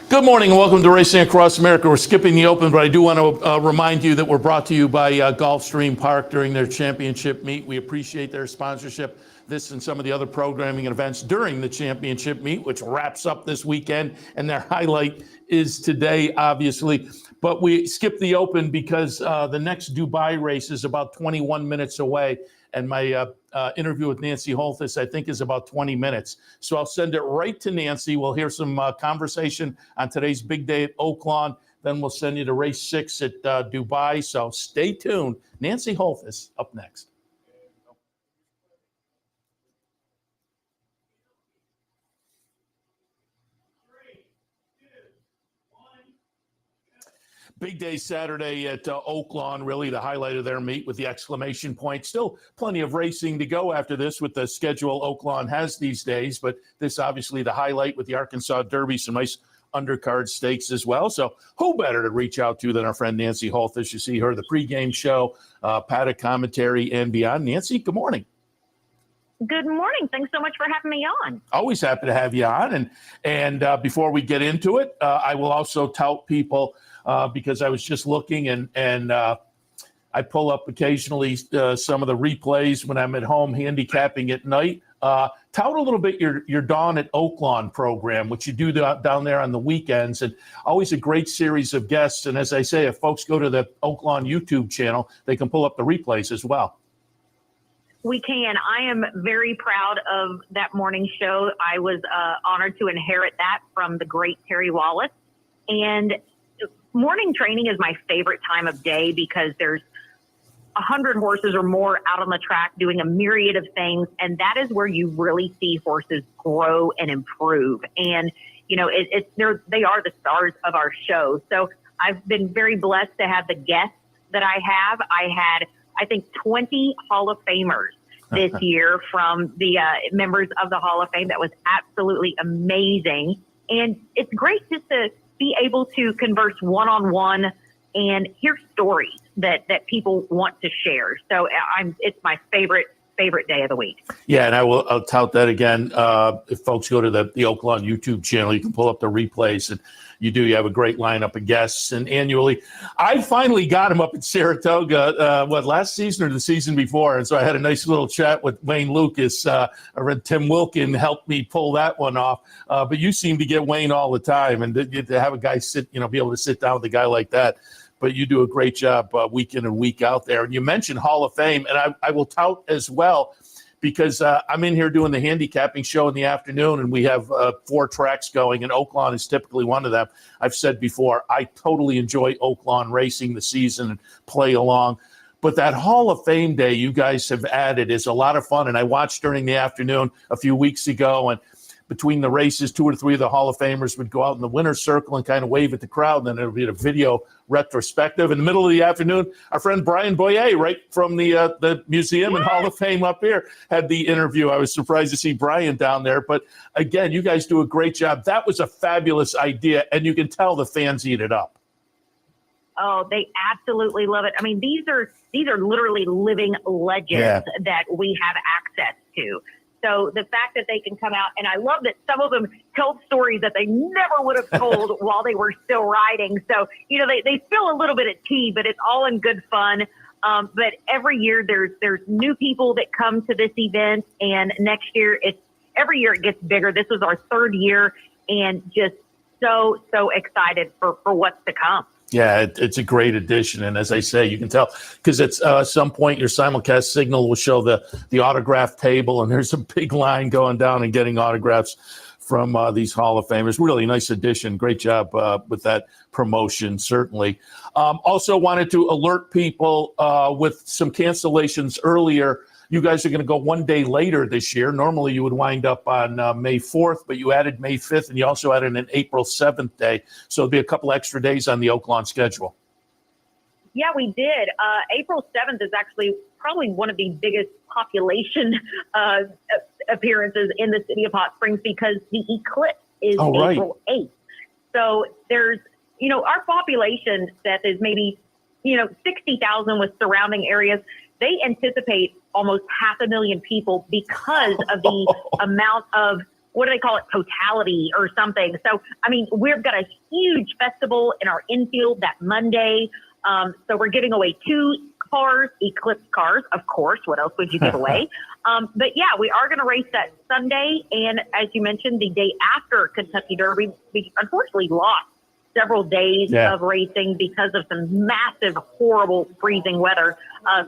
Good morning and welcome to Racing Across America. We're skipping the Open, but I do want to remind you that we're brought to you by Gulfstream Park during their championship meet. We appreciate their sponsorship. This and some of the other programming and events during the championship meet, which wraps up this weekend, and their highlight is today, obviously. But we skipped the Open because the next Dubai race is about 21 minutes away, and my interview with Nancy Holthus, I think, is about 20 minutes. So I'll send it right to Nancy. We'll hear some conversation on today's big day at Oaklawn. Then we'll send you to race 6 at Dubai. So stay tuned. Nancy Holthus up next. Big day Saturday at Oaklawn, really the highlight of their meet with the exclamation point. Still plenty of racing to go after this with the schedule Oaklawn has these days, but this obviously the highlight with the Arkansas Derby, some nice undercard stakes as well. So who better to reach out to than our friend Nancy Holthus? You see her, the pregame show, paddock commentary and beyond. Nancy, good morning. Good morning. Thanks so much for having me on. Always happy to have you on. And before we get into it, I will also tout people because I was just looking and I pull up occasionally some of the replays when I'm at home handicapping at night. Tout a little bit your Dawn at Oaklawn program, which you do down there on the weekends, and always a great series of guests. And as I say, if folks go to the Oaklawn YouTube channel, they can pull up the replays as well. We can. I am very proud of that morning show. I was honored to inherit that from the great Terry Wallace. And morning training is my favorite time of day because there's 100 horses or more out on the track doing a myriad of things. And that is where you really see horses grow and improve. And, you know, they are the stars of our show. So I've been very blessed to have the guests that I have. I had, I think, 20 Hall of Famers this year from the members of the Hall of Fame. That was absolutely amazing. And it's great just to be able to converse one-on-one and hear stories that people want to share. So it's my favorite day of the week. Yeah, and I'll tout that again. If folks go to the Oaklawn YouTube channel, you can pull up the replays, and you have a great lineup of guests. And annually, I finally got him up at Saratoga, last season or the season before, and so I had a nice little chat with Wayne Lucas. I read Tim Wilkin helped me pull that one off. But you seem to get Wayne all the time, and to have a guy be able to sit down with a guy like that. But you do a great job week in and week out there. And you mentioned Hall of Fame, and I will tout as well because I'm in here doing the handicapping show in the afternoon, and we have 4 tracks going, and Oaklawn is typically one of them. I've said before, I totally enjoy Oaklawn racing the season and play along. But that Hall of Fame day you guys have added is a lot of fun, and I watched during the afternoon a few weeks ago, and between the races, 2 or 3 of the Hall of Famers would go out in the winner's circle and kind of wave at the crowd, and then there would be a video retrospective. In the middle of the afternoon, our friend Brian Boyer, right from the museum and Hall of Fame up here, had the interview. I was surprised to see Brian down there. But again, you guys do a great job. That was a fabulous idea, and you can tell the fans eat it up. Oh, they absolutely love it. I mean, these are literally living legends that we have access to. So the fact that they can come out, and I love that some of them told stories that they never would have told while they were still riding. So, you know, they spill a little bit of tea, but it's all in good fun. But every year there's new people that come to this event, and next year every year it gets bigger. This was our 3rd year, and just so excited for what's to come. Yeah, it's a great addition. And as I say, you can tell because it's at some point your simulcast signal will show the autograph table, and there's a big line going down and getting autographs from these Hall of Famers. Really nice addition. Great job with that promotion, certainly. Also wanted to alert people with some cancellations earlier. You guys are going to go one day later this year. Normally you would wind up on May 4th, but you added May 5th, and you also added an April 7th day. So it'll be a couple extra days on the Oaklawn schedule. Yeah, we did. April 7th is actually probably one of the biggest population appearances in the city of Hot Springs because the eclipse is April 8th. So there's, our population, Seth, is maybe, 60,000 with surrounding areas. They anticipate almost 500,000 people because of the amount of what do they call it? Totality or something. So, I mean, we've got a huge festival in our infield that Monday. So we're giving away 2 cars, Eclipse cars, of course. What else would you give away? But yeah, we are going to race that Sunday. And as you mentioned, the day after Kentucky Derby, we unfortunately lost several days of racing because of some massive, horrible freezing weather.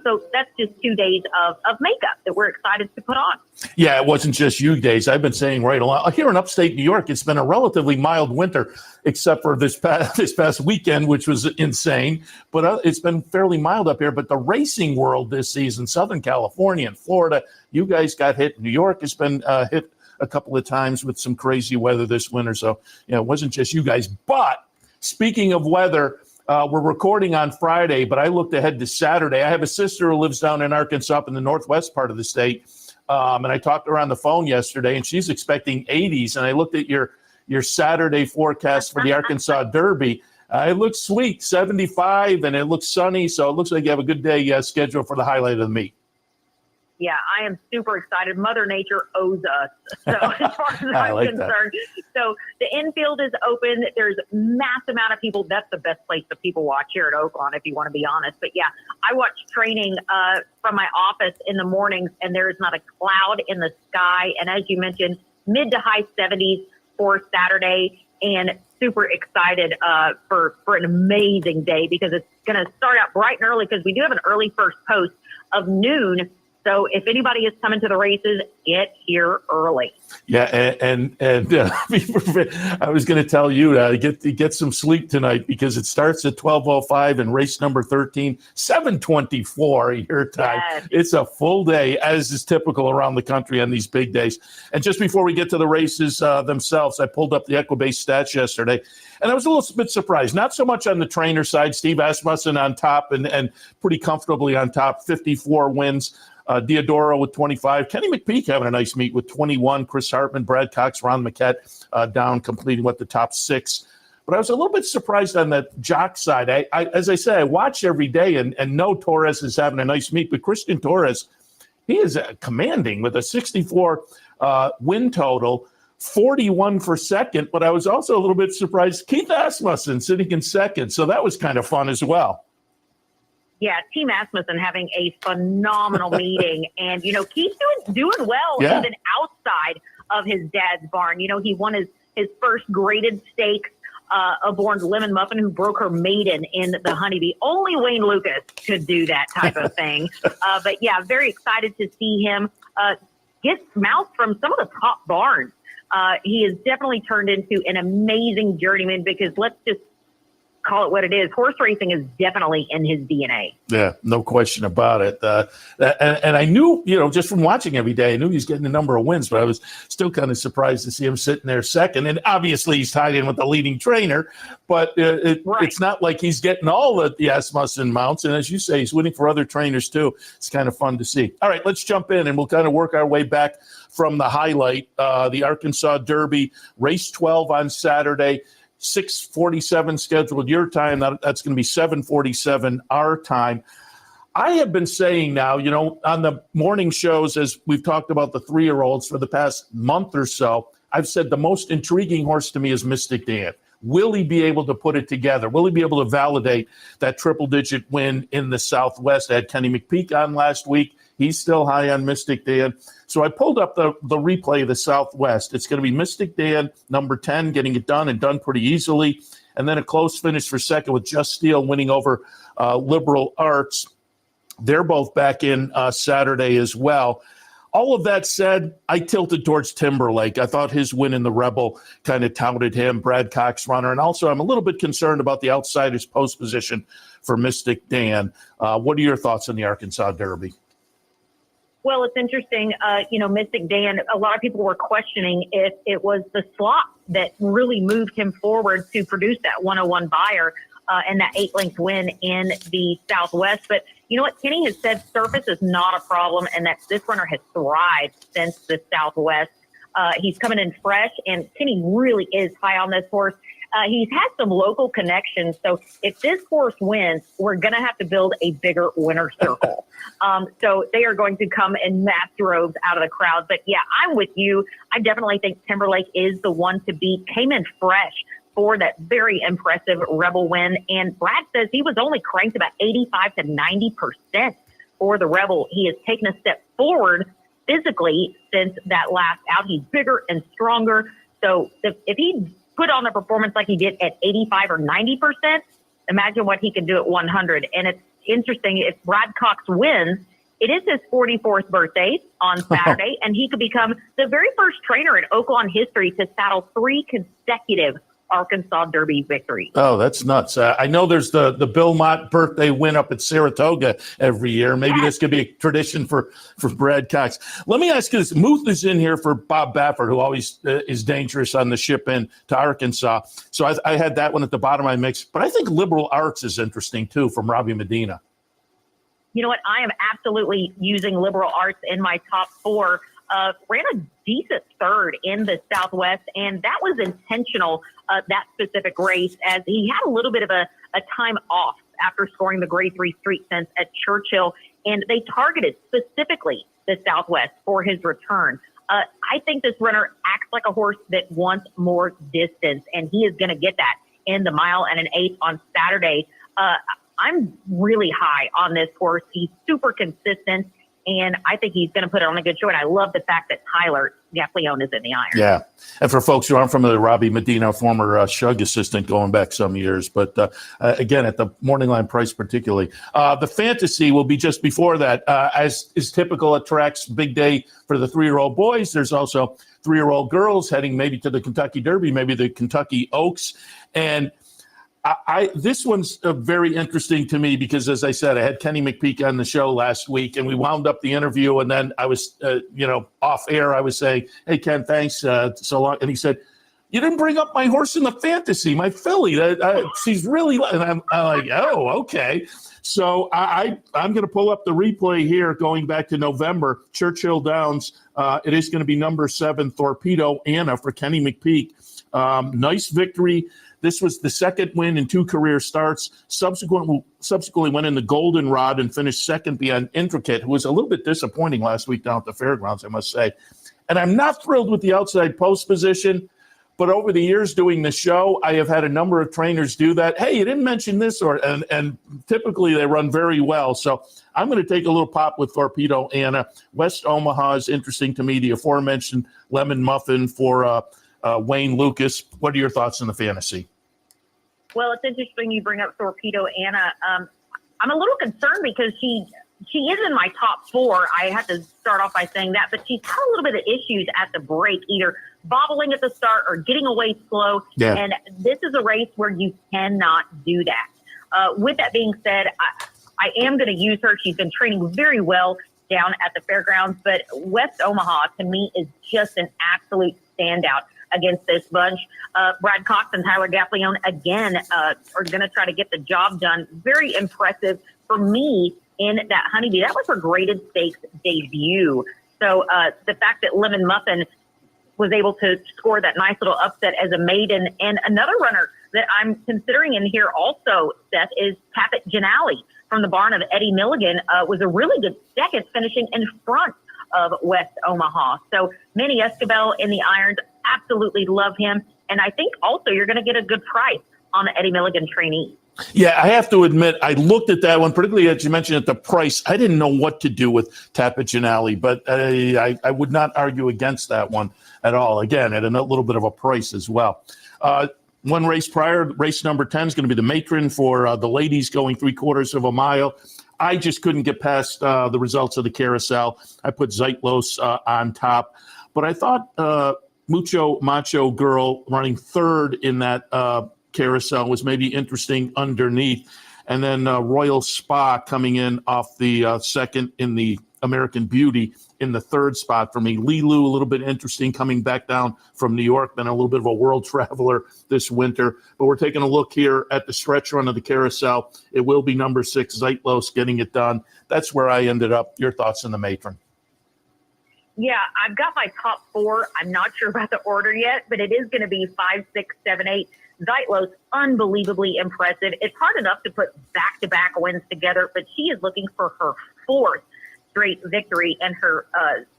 So that's just 2 days of makeup that we're excited to put on. Yeah, it wasn't just you days. I've been saying right along here in upstate New York, it's been a relatively mild winter, except for this past weekend, which was insane. But it's been fairly mild up here. But the racing world this season, Southern California and Florida, you guys got hit. New York has been hit a couple of times with some crazy weather this winter. So, it wasn't just you guys. But speaking of weather, we're recording on Friday, but I looked ahead to Saturday. I have a sister who lives down in Arkansas up in the northwest part of the state. And I talked to her on the phone yesterday, and she's expecting 80s. And I looked at your Saturday forecast for the Arkansas Derby. It looks sweet, 75, and it looks sunny. So it looks like you have a good day scheduled for the highlight of the meet. Yeah, I am super excited. Mother Nature owes us. So as far as I'm concerned. So the infield is open. There's a massive amount of people. That's the best place that people watch here at Oaklawn, if you want to be honest. But yeah, I watch training from my office in the mornings, and there is not a cloud in the sky. And as you mentioned, mid to high 70s for Saturday, and super excited for an amazing day because it's going to start out bright and early because we do have an early first post of noon. So if anybody is coming to the races, get here early. Yeah, and I was going to tell you get some sleep tonight because it starts at 12:05 and race number 13, 7:24 your time. Yes. It's a full day, as is typical around the country on these big days. And just before we get to the races themselves, I pulled up the Equibase stats yesterday, and I was a little bit surprised. Not so much on the trainer side. Steve Asmussen on top and pretty comfortably on top, 54 wins. Diodoro with 25. Kenny McPeak having a nice meet with 21. Chris Hartman, Brad Cox, Ron McKett down, completing the top 6. But I was a little bit surprised on the jock side. As I say, I watch every day and know Torres is having a nice meet. But Christian Torres, he is commanding with a 64 win total, 41 for second. But I was also a little bit surprised Keith Asmussen sitting in second. So that was kind of fun as well. Yeah, Team Asmussen having a phenomenal meeting. And, Keith's doing well even outside of his dad's barn. He won his first graded stakes aboard Lemon Muffin, who broke her maiden in the Honeybee. Only Wayne Lucas could do that type of thing. But, yeah, very excited to see him get mounts from some of the top barns. He has definitely turned into an amazing journeyman because let's just call it what it is. Horse racing is definitely in his DNA. Yeah, no question about it. And I knew, just from watching every day, I knew he was getting a number of wins, but I was still kind of surprised to see him sitting there second. And obviously he's tied in with the leading trainer, but it's not like he's getting all the Asmussen mounts. And as you say, he's winning for other trainers too. It's kind of fun to see. All right, let's jump in and we'll kind of work our way back from the highlight, the Arkansas Derby, race 12 on Saturday. 6:47 scheduled your time. That's going to be 7:47 our time. I have been saying now, on the morning shows, as we've talked about the 3-year-olds for the past month or so, I've said the most intriguing horse to me is Mystic Dan. Will he be able to put it together? Will he be able to validate that triple-digit win in the Southwest? I had Kenny McPeak on last week. He's still high on Mystic Dan. So I pulled up the replay of the Southwest. It's going to be Mystic Dan, number 10, getting it done and done pretty easily. And then a close finish for second with Just Steel winning over Liberal Arts. They're both back in Saturday as well. All of that said, I tilted towards Timberlake. I thought his win in the Rebel kind of touted him, Brad Cox runner. And also I'm a little bit concerned about the outsider's post position for Mystic Dan. What are your thoughts on the Arkansas Derby? Well, it's interesting. Mystic Dan, a lot of people were questioning if it was the slot that really moved him forward to produce that 101 buyer and that 8-length win in the Southwest. But you know what? Kenny has said surface is not a problem and that this runner has thrived since the Southwest. He's coming in fresh, and Kenny really is high on this horse. He's had some local connections. So if this horse wins, we're going to have to build a bigger winner circle. So they are going to come in mass droves out of the crowd. But yeah, I'm with you. I definitely think Timberlake is the one to beat. Came in fresh for that very impressive Rebel win. And Brad says he was only cranked about 85 to 90% for the Rebel. He has taken a step forward physically since that last out. He's bigger and stronger. So if he put on a performance like he did at 85 or 90%, imagine what he could do at 100. And it's interesting, if Brad Cox wins, it is his 44th birthday on Saturday, and he could become the very first trainer in Oaklawn history to saddle 3 consecutive Arkansas Derby victories. Oh, that's nuts. I know there's the Bill Mott birthday win up at Saratoga every year. Maybe this could be a tradition for Brad Cox. Let me ask you this. Muth is in here for Bob Baffert, who always is dangerous on the ship in to Arkansas. So I had that one at the bottom of my mix. But I think Liberal Arts is interesting, too, from Robbie Medina. You know what? I am absolutely using Liberal Arts in my top 4. Ran a decent third in the Southwest, and that was intentional, that specific race, as he had a little bit of a time off after scoring the Grade 3 Street Sense at Churchill, and they targeted specifically the Southwest for his return. I think this runner acts like a horse that wants more distance, and he is going to get that in the mile and an eighth on Saturday. I'm really high on this horse. He's super consistent, and I think he's going to put it on a good show. And I love the fact that Tyler Gaffleone is in the iron. Yeah. And for folks who aren't familiar, Robbie Medina, former Shug assistant going back some years. But again, at the morning line price particularly. The fantasy will be just before that. As is typical at tracks, big day for the 3-year-old boys. There's also 3-year-old girls heading maybe to the Kentucky Derby, maybe the Kentucky Oaks. And this one's very interesting to me because, as I said, I had Kenny McPeak on the show last week, and we wound up the interview, and then I was, off air. I was saying, "Hey, Ken, thanks so long," and he said, "You didn't bring up my horse in the fantasy, my filly. She's really," and I'm like, "Oh, okay." So I'm going to pull up the replay here, going back to November, Churchill Downs. It is going to be number 7, Torpedo Anna for Kenny McPeak. Nice victory. This was the second win in 2 career starts. Subsequently went in the Goldenrod and finished second behind Intricate, who was a little bit disappointing last week down at the fairgrounds, I must say. And I'm not thrilled with the outside post position, but over the years doing the show, I have had a number of trainers do that. Hey, you didn't mention this, and typically they run very well. So I'm going to take a little pop with Torpedo Anna. West Omaha is interesting to me. The aforementioned Lemon Muffin for Wayne Lucas. What are your thoughts on the fantasy? Well, it's interesting you bring up Torpedo Anna. I'm a little concerned because she is in my top 4. I have to start off by saying that, but she's had a little bit of issues at the break, either bobbling at the start or getting away slow. Yeah. And this is a race where you cannot do that. With that being said, I am going to use her. She's been training very well down at the fairgrounds, but West Omaha to me is just an absolute standout against this bunch. Brad Cox and Tyler Gaffleone again are going to try to get the job done. Very impressive for me in that Honeybee. That was her graded stakes debut. So the fact that Lemon Muffin was able to score that nice little upset as a maiden, and another runner that I'm considering in here also, Seth, is Tappet Janali from the barn of Eddie Milligan. Was a really good second, finishing in front of West Omaha. So Manny Escobar in the irons, absolutely love him. And I think also you're going to get a good price on the Eddie Milligan trainee. Yeah, I have to admit, I looked at that one, particularly as you mentioned at the price. I didn't know what to do with Tappet Janali, but I would not argue against that one at all. Again, at a little bit of a price as well. One race prior, race number 10 is going to be the matron for the ladies going 3/4 of a mile. I just couldn't get past the results of the carousel. I put Zeitlos on top, but I thought Mucho Macho Girl running third in that carousel was maybe interesting underneath. And then Royal Spa coming in off the second in the American Beauty in the third spot for me. Lilu, a little bit interesting, coming back down from New York, been a little bit of a world traveler this winter. But we're taking a look here at the stretch run of the carousel. It will be number 6, Zeitlos, getting it done. That's where I ended up. Your thoughts on the matron? Yeah, I've got my top 4. I'm not sure about the order yet, but it is going to be 5, 6, 7, 8. Zeitlos, unbelievably impressive. It's hard enough to put back-to-back wins together, but she is looking for her fourth straight victory and her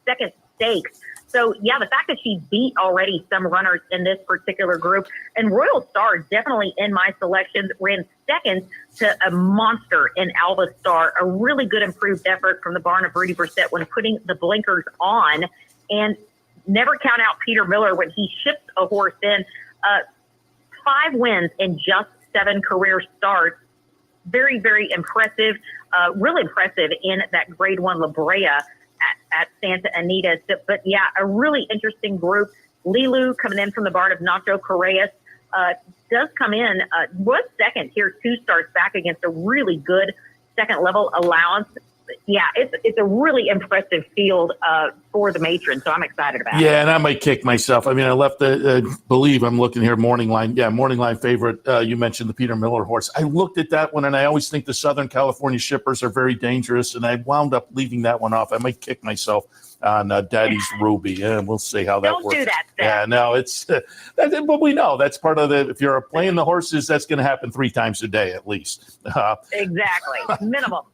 second stakes. So, yeah, the fact that she beat already some runners in this particular group, and Royal Star definitely in my selections, ran second to a monster in Alva Star, a really good improved effort from the barn of Rudy Brissett when putting the blinkers on. And never count out Peter Miller when he ships a horse in. 5 wins in just 7 career starts. Very, very impressive. Really impressive in that Grade 1 La Brea at Santa Anita. But yeah, a really interesting group. Lilu coming in from the barn of Nacho Correas does come in, was second here, 2 starts back against a really good second level allowance. Yeah, it's a really impressive field for the matron, so I'm excited about it. Yeah, and I might kick myself. I mean, I left believe I'm looking here, morning line. Yeah, morning line favorite. You mentioned the Peter Miller horse. I looked at that one, and I always think the Southern California shippers are very dangerous, and I wound up leaving that one off. I might kick myself on Daddy's Ruby. Yeah, we'll see how that works. Don't do that, Seth. Yeah, no, it's but we know that's part of the. If you're playing the horses, that's going to happen 3 times a day at least. Exactly, minimum.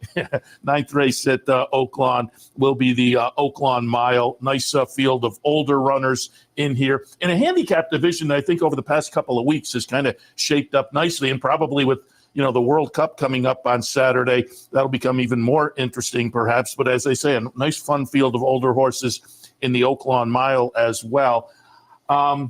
9th race at Oaklawn will be the Oaklawn Mile. Nice field of older runners in here. In a handicap division, I think over the past couple of weeks has kind of shaped up nicely, and probably with the World Cup coming up on Saturday, that'll become even more interesting perhaps. But as I say, a nice fun field of older horses in the Oaklawn Mile as well. I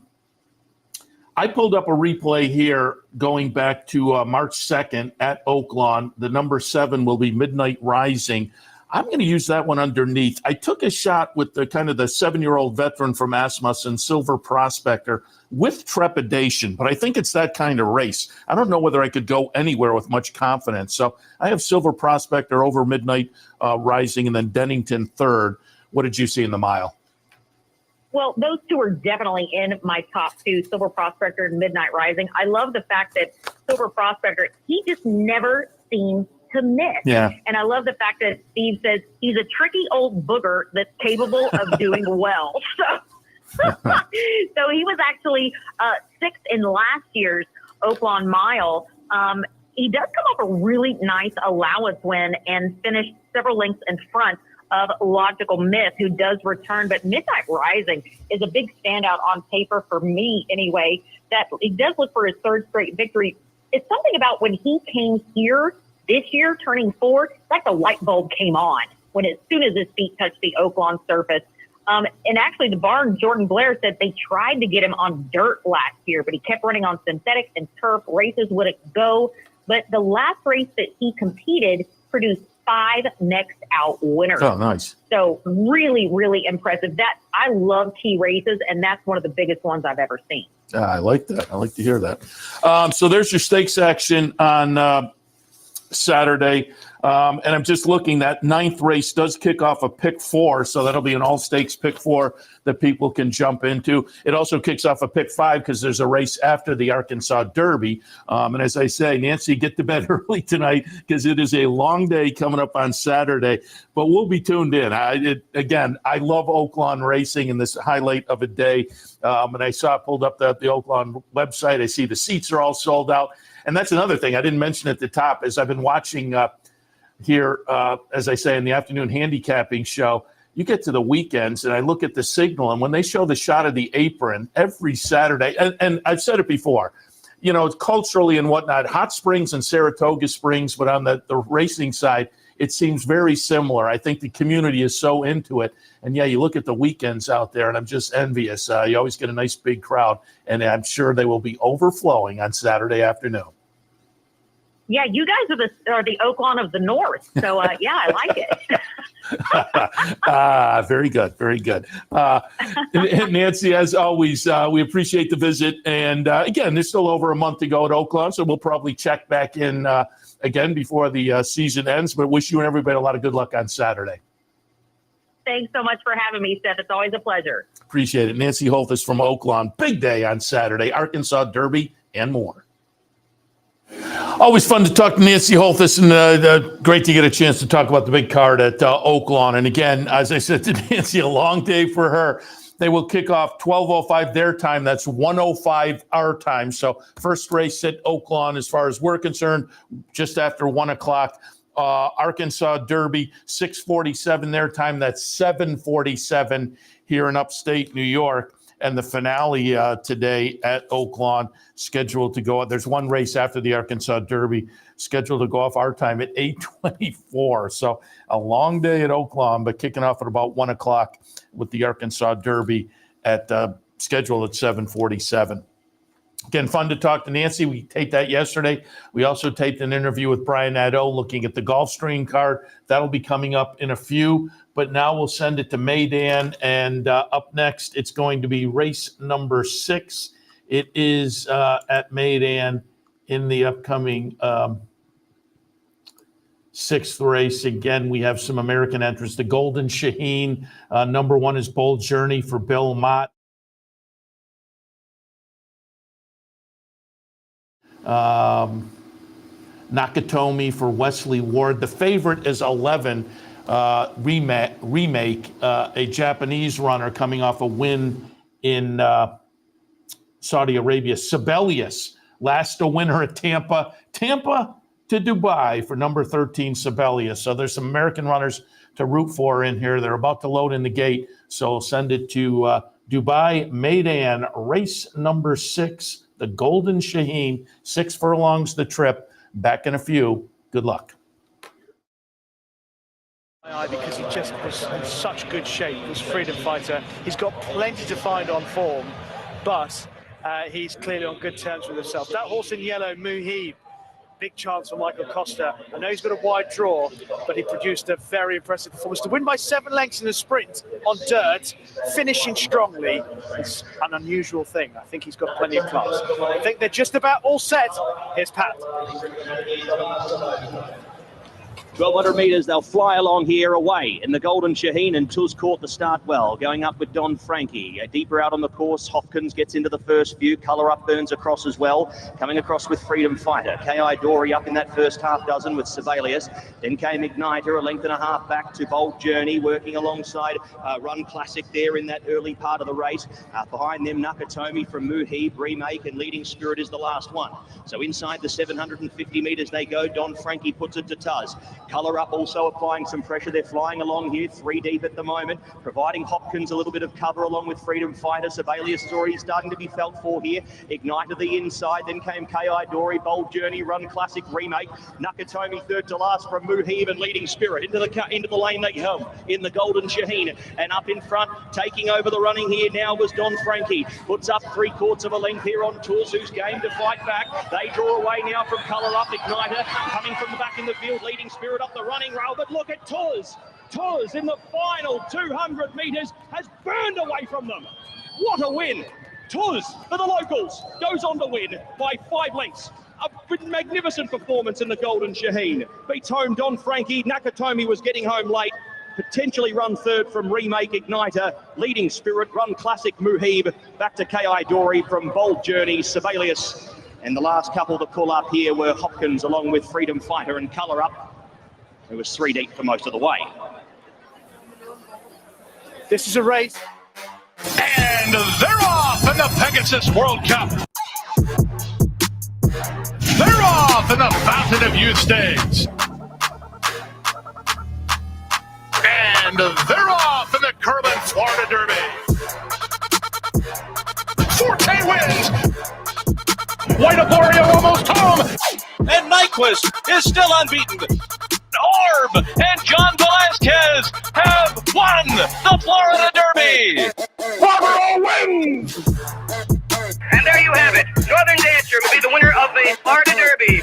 pulled up a replay here going back to March 2nd at Oaklawn. The number 7 will be Midnight Rising. I'm going to use that one underneath. I took a shot with the kind of the 7-year-old veteran from Asmussen, Silver Prospector, with trepidation, but I think it's that kind of race. I don't know whether I could go anywhere with much confidence. So I have Silver Prospector over Midnight Rising, and then Dennington third. What did you see in the mile? Well, those 2 are definitely in my top 2, Silver Prospector and Midnight Rising. I love the fact that Silver Prospector, he just never seems to miss. Yeah. And I love the fact that Steve says he's a tricky old booger that's capable of doing well. So he was actually 6th in last year's Oaklawn Mile. He does come off a really nice allowance win and finished several lengths in front of Logical Myth, who does return. But Midnight Rising is a big standout on paper for me anyway. That he does look for his 3rd straight victory. It's something about when he came here this year, turning 4, it's like the light bulb came on when as soon as his feet touched the Oaklawn surface. And actually, the barn, Jordan Blair, said they tried to get him on dirt last year, but he kept running on synthetic and turf. Races wouldn't go. But the last race that he competed produced 5 next out winners. Oh, nice. So really, really impressive. That I love key races, and that's one of the biggest ones I've ever seen. I like that. I like to hear that. So there's your stakes action on Saturday. And I'm just looking, that 9th race does kick off a pick 4. So that'll be an all stakes pick 4 that people can jump into. It also kicks off a pick 5 because there's a race after the Arkansas Derby. And as I say, Nancy, get to bed early tonight because it is a long day coming up on Saturday, but we'll be tuned in. Again, I love Oaklawn racing and this highlight of a day. And I saw it pulled up the Oaklawn website. I see the seats are all sold out. And that's another thing I didn't mention at the top is I've been watching here, as I say, in the afternoon handicapping show. You get to the weekends, and I look at the signal, and when they show the shot of the apron every Saturday, and I've said it before, culturally and whatnot, Hot Springs and Saratoga Springs, but on the racing side, it seems very similar. I think the community is so into it. And, yeah, you look at the weekends out there, and I'm just envious. You always get a nice big crowd, and I'm sure they will be overflowing on Saturday afternoon. Yeah, you guys are the Oaklawn of the North. So, yeah, I like it. Very good. Very good. And Nancy, as always, we appreciate the visit. And, again, there's still over a month to go at Oaklawn, so we'll probably check back in again before the season ends. But wish you and everybody a lot of good luck on Saturday. Thanks so much for having me, Seth. It's always a pleasure. Appreciate it. Nancy Holthus from Oaklawn. Big day on Saturday, Arkansas Derby and more. Always fun to talk to Nancy Holthus, and great to get a chance to talk about the big card at Oaklawn. And again, as I said to Nancy, a long day for her. They will kick off 12:05 their time. That's 1:05 our time. So first race at Oaklawn, as far as we're concerned, just after 1 o'clock. Arkansas Derby, 6:47 their time. That's 7:47 here in upstate New York. And the finale today at Oaklawn, scheduled to go. There's one race after the Arkansas Derby, scheduled to go off our time at 8:24. So a long day at Oaklawn, but kicking off at about 1 o'clock with the Arkansas Derby at scheduled at 7:47. Again, fun to talk to Nancy. We taped that yesterday. We also taped an interview with Brian Nadeau looking at the Gulfstream card. That'll be coming up in a few, but now we'll send it to Maydan. And up next, it's going to be race number 6. It is at Maydan in the upcoming 6th race. Again, we have some American entrants. The Golden Shaheen, number 1 is Bold Journey for Bill Mott. Nakatomi for Wesley Ward. The favorite is 11, remake, a Japanese runner coming off a win in Saudi Arabia. Sibelius, last a winner at Tampa to Dubai for number 13, Sibelius. So there's some American runners to root for in here. They're about to load in the gate, so send it to Dubai. Maydan, race number 6. The Golden Shaheen, 6 furlongs the trip. Back in a few. Good luck. Because he just was in such good shape, this freedom fighter. He's got plenty to find on form, but he's clearly on good terms with himself. That horse in yellow, Muhib, big chance for Michael Costa. I know he's got a wide draw, but he produced a very impressive performance. To win by 7 lengths in a sprint on dirt, finishing strongly, is an unusual thing. I think he's got plenty of class. I think they're just about all set. Here's Pat. 1,200 metres, they'll fly along here away in the Golden Shaheen, and Tuz caught the start well, going up with Don Frankie. Deeper out on the course, Hopkins gets into the first few. Colour Up burns across as well, coming across with Freedom Fighter. K.I. Dory up in that first half dozen with Sibelius. Then came Igniter, a length and a half back to Bold Journey, working alongside Run Classic there in that early part of the race. Behind them, Nakatomi from Muhib, Remake, and Leading Spirit is the last one. So inside the 750 metres they go. Don Frankie puts it to Tuz. Colour Up also applying some pressure. They're flying along here, 3 deep at the moment, providing Hopkins a little bit of cover along with Freedom Fighter. Sibelius is already starting to be felt for here. Ignite to the inside, then came K.I. Dory, Bold Journey, Run Classic, Remake. Nakatomi third to last from Muhib and Leading Spirit. Into the lane they come in the Golden Shaheen. And up in front, taking over the running here now was Don Frankie. Puts up 3/4 of a length here on Tuz, who's game to fight back. They draw away now from Colour Up. Igniter coming from the back in the field, Leading Spirit up the running rail, but look at Tuz. Tuz in the final 200 metres has burned away from them. What a win. Tuz for the locals goes on to win by 5 lengths. A magnificent performance in the Golden Shaheen. Beats home Don Frankie. Nakatomi was getting home late. Potentially run third from Remake, Igniter, Leading Spirit, Run Classic, Muhib. Back to K.I. Dory from Bold Journey, Sibelius. And the last couple to pull up here were Hopkins along with Freedom Fighter and Colour Up. It was 3 deep for most of the way. This is a race. And they're off in the Pegasus World Cup. They're off in the Fountain of Youth Stakes. And they're off in the Curlin Florida Derby. Forte wins. White Aborio almost home. And Nyquist is still unbeaten. Orb and John Velasquez have won the Florida Derby. Barbaro wins. And there you have it. Northern Dancer will be the winner of the Florida Derby.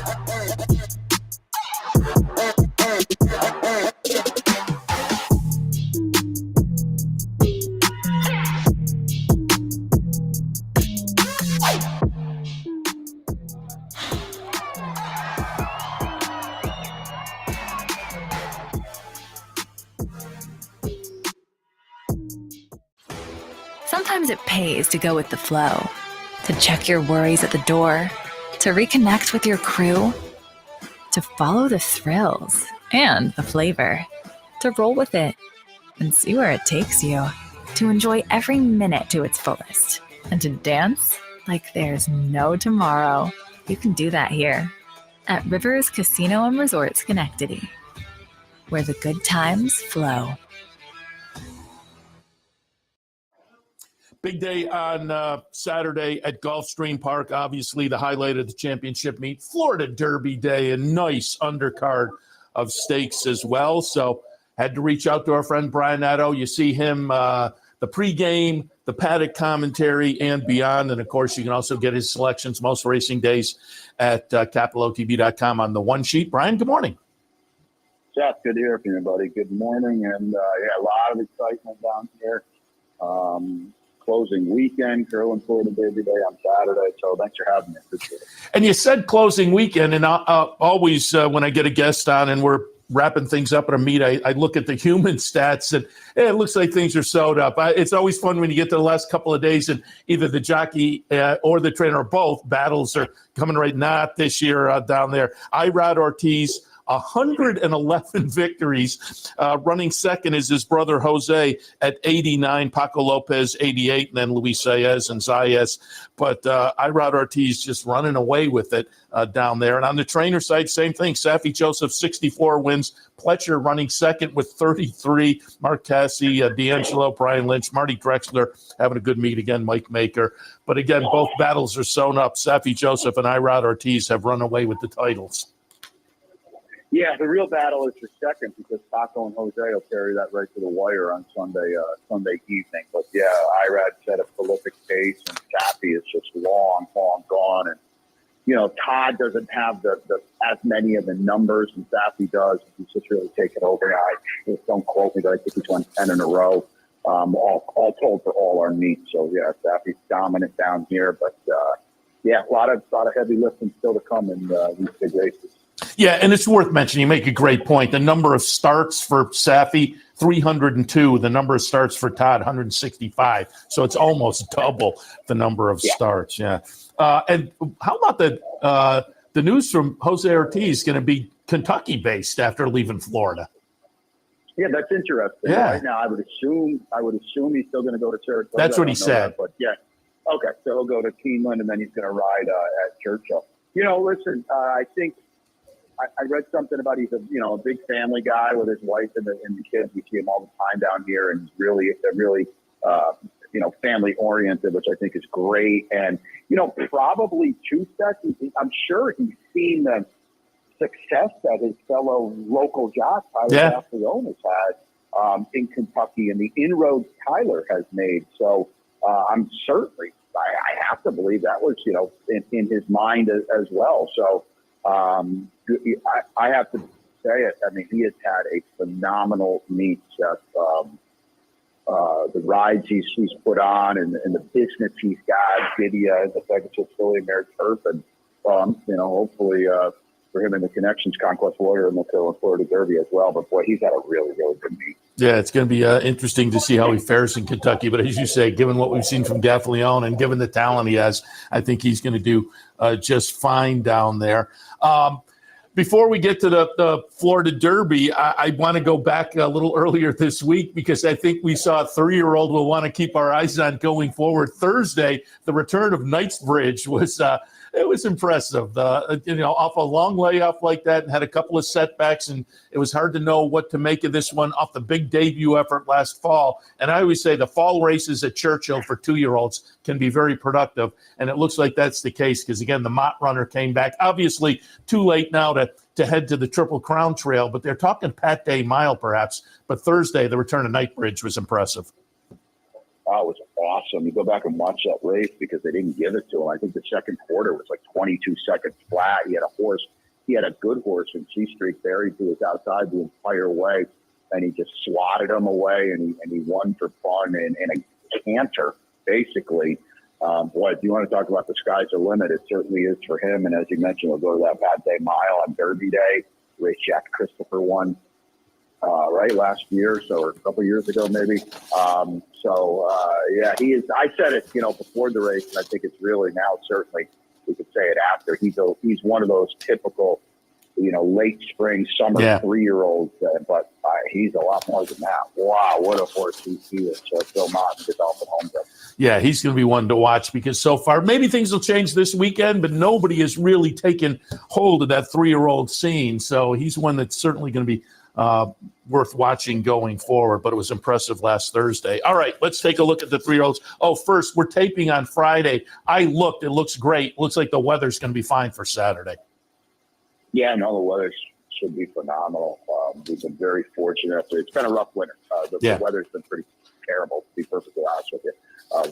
Sometimes it pays to go with the flow, to check your worries at the door, to reconnect with your crew, to follow the thrills and the flavor, to roll with it and see where it takes you. to enjoy every minute to its fullest, and to dance like there's no tomorrow. You can do that here at Rivers Casino and Resort Schenectady, where the good times flow. Big day on Saturday at Gulfstream Park. Obviously, the highlight of the championship meet, Florida Derby Day, a nice undercard of stakes as well. So had to reach out to our friend Brian Nadeau. You see him, the pregame, the paddock commentary, and beyond. And, of course, you can also get his selections most racing days at CapitalOTV.com on the one sheet. Brian, good morning. Seth, good to hear from you, buddy. Good morning. And, a lot of excitement down here. Closing weekend, Curling Florida Derby Day on Saturday. So thanks for having me. Appreciate it. And you said closing weekend, and always when I get a guest on and we're wrapping things up at a meet, I look at the human stats, and it looks like things are sewed up. It's always fun when you get to the last couple of days and either the jockey or the trainer or both battles are coming right, not this year down there. Irad Ortiz, 111 victories. Running second is his brother Jose at 89, Paco Lopez 88, and then Luis Saez and Zayas. But Irad Ortiz just running away with it down there. And on the trainer side, same thing. Safi Joseph, 64 wins. Pletcher running second with 33. Mark Cassie, D'Angelo, Brian Lynch, Marty Drexler having a good meet again, Mike Maker. But again, both battles are sewn up. Safi Joseph and Irad Ortiz have run away with the titles. Yeah, the real battle is for second because Paco and Jose will carry that right to the wire on Sunday evening. But yeah, Irad set a prolific pace, and Safi is just long gone. And you know, Todd doesn't have the as many of the numbers as Safi does. He's just really taken over. Don't quote me, but I think he's won 10 in a row, all told for all our meets. So yeah, Safi's dominant down here. But a lot of heavy lifting still to come in these big races. Yeah, and it's worth mentioning. You make a great point. The number of starts for Safi, 302. The number of starts for Todd, 165. So it's almost double the number of starts. Yeah. And how about the news from Jose Ortiz going to be Kentucky-based after leaving Florida? Yeah, that's interesting. Yeah. Right now, I would assume he's still going to go to Saratoga. That's what he said. That, but yeah, okay. So he'll go to Keeneland, and then he's going to ride at Churchill. You know, listen, I think. I read something about he's a big family guy with his wife and the kids. We see him all the time down here, and he's really family oriented, which I think is great. And probably two sets. I'm sure he's seen the success that his fellow local jock Tyler Castiglione has had in Kentucky, and the inroads Tyler has made. So I'm certainly I have to believe that was in his mind as well. So. I have to say it. I mean, he has had a phenomenal meet. The rides he's put on and the business he's got, Lydia, the Pegasus Philly Mare Turf, and hopefully for him in the Connections Conquest Warrior and the Florida Derby as well. But boy, he's had a really, really good meet. Yeah, it's going to be interesting to see how he fares in Kentucky. But as you say, given what we've seen from Gaffalione and given the talent he has, I think he's going to do just fine down there. Before we get to the Florida Derby, I want to go back a little earlier this week because I think we saw a 3-year-old we'll want to keep our eyes on going forward. Thursday, the return of Knightsbridge was it was impressive. Off a long layoff like that, and had a couple of setbacks, and it was hard to know what to make of this one off the big debut effort last fall. And I always say the fall races at Churchill for 2-year-olds can be very productive, and it looks like that's the case because, again, the Mott Runner came back. Obviously, too late now to head to the Triple Crown Trail, but they're talking Pat Day Mile perhaps. But Thursday, the return of Knightsbridge was impressive. Oh, it was awesome. You go back and watch that race because they didn't give it to him. I think the second quarter was like 22 seconds flat. He had a good horse in C Street buried to his outside the entire way, and he just swatted him away, and he won for fun and a canter, basically. Boy, if you want to talk about the sky's the limit, it certainly is for him. And as you mentioned, we'll go to that Pat Day Mile on Derby Day, race Jack Christopher won. Last year, or a couple of years ago, maybe. He is. I said it, before the race, and I think it's really now. Certainly, we could say it after. He's one of those typical late spring, summer 3-year-old, but he's a lot more than that. Wow, what a horse he is. So Phil Martin, Godolphin Home Club. Yeah, he's going to be one to watch because so far, maybe things will change this weekend, but nobody has really taken hold of that 3-year-old scene. So he's one that's certainly going to be worth watching going forward, but it was impressive last Thursday. All right, let's take a look at the 3-year-olds. Oh, first, we're taping on Friday. I looked. It looks great. Looks like the weather's going to be fine for Saturday. Yeah, no, the weather should be phenomenal. We've been very fortunate. It's been a rough winter. The weather's been pretty terrible, to be perfectly honest with you.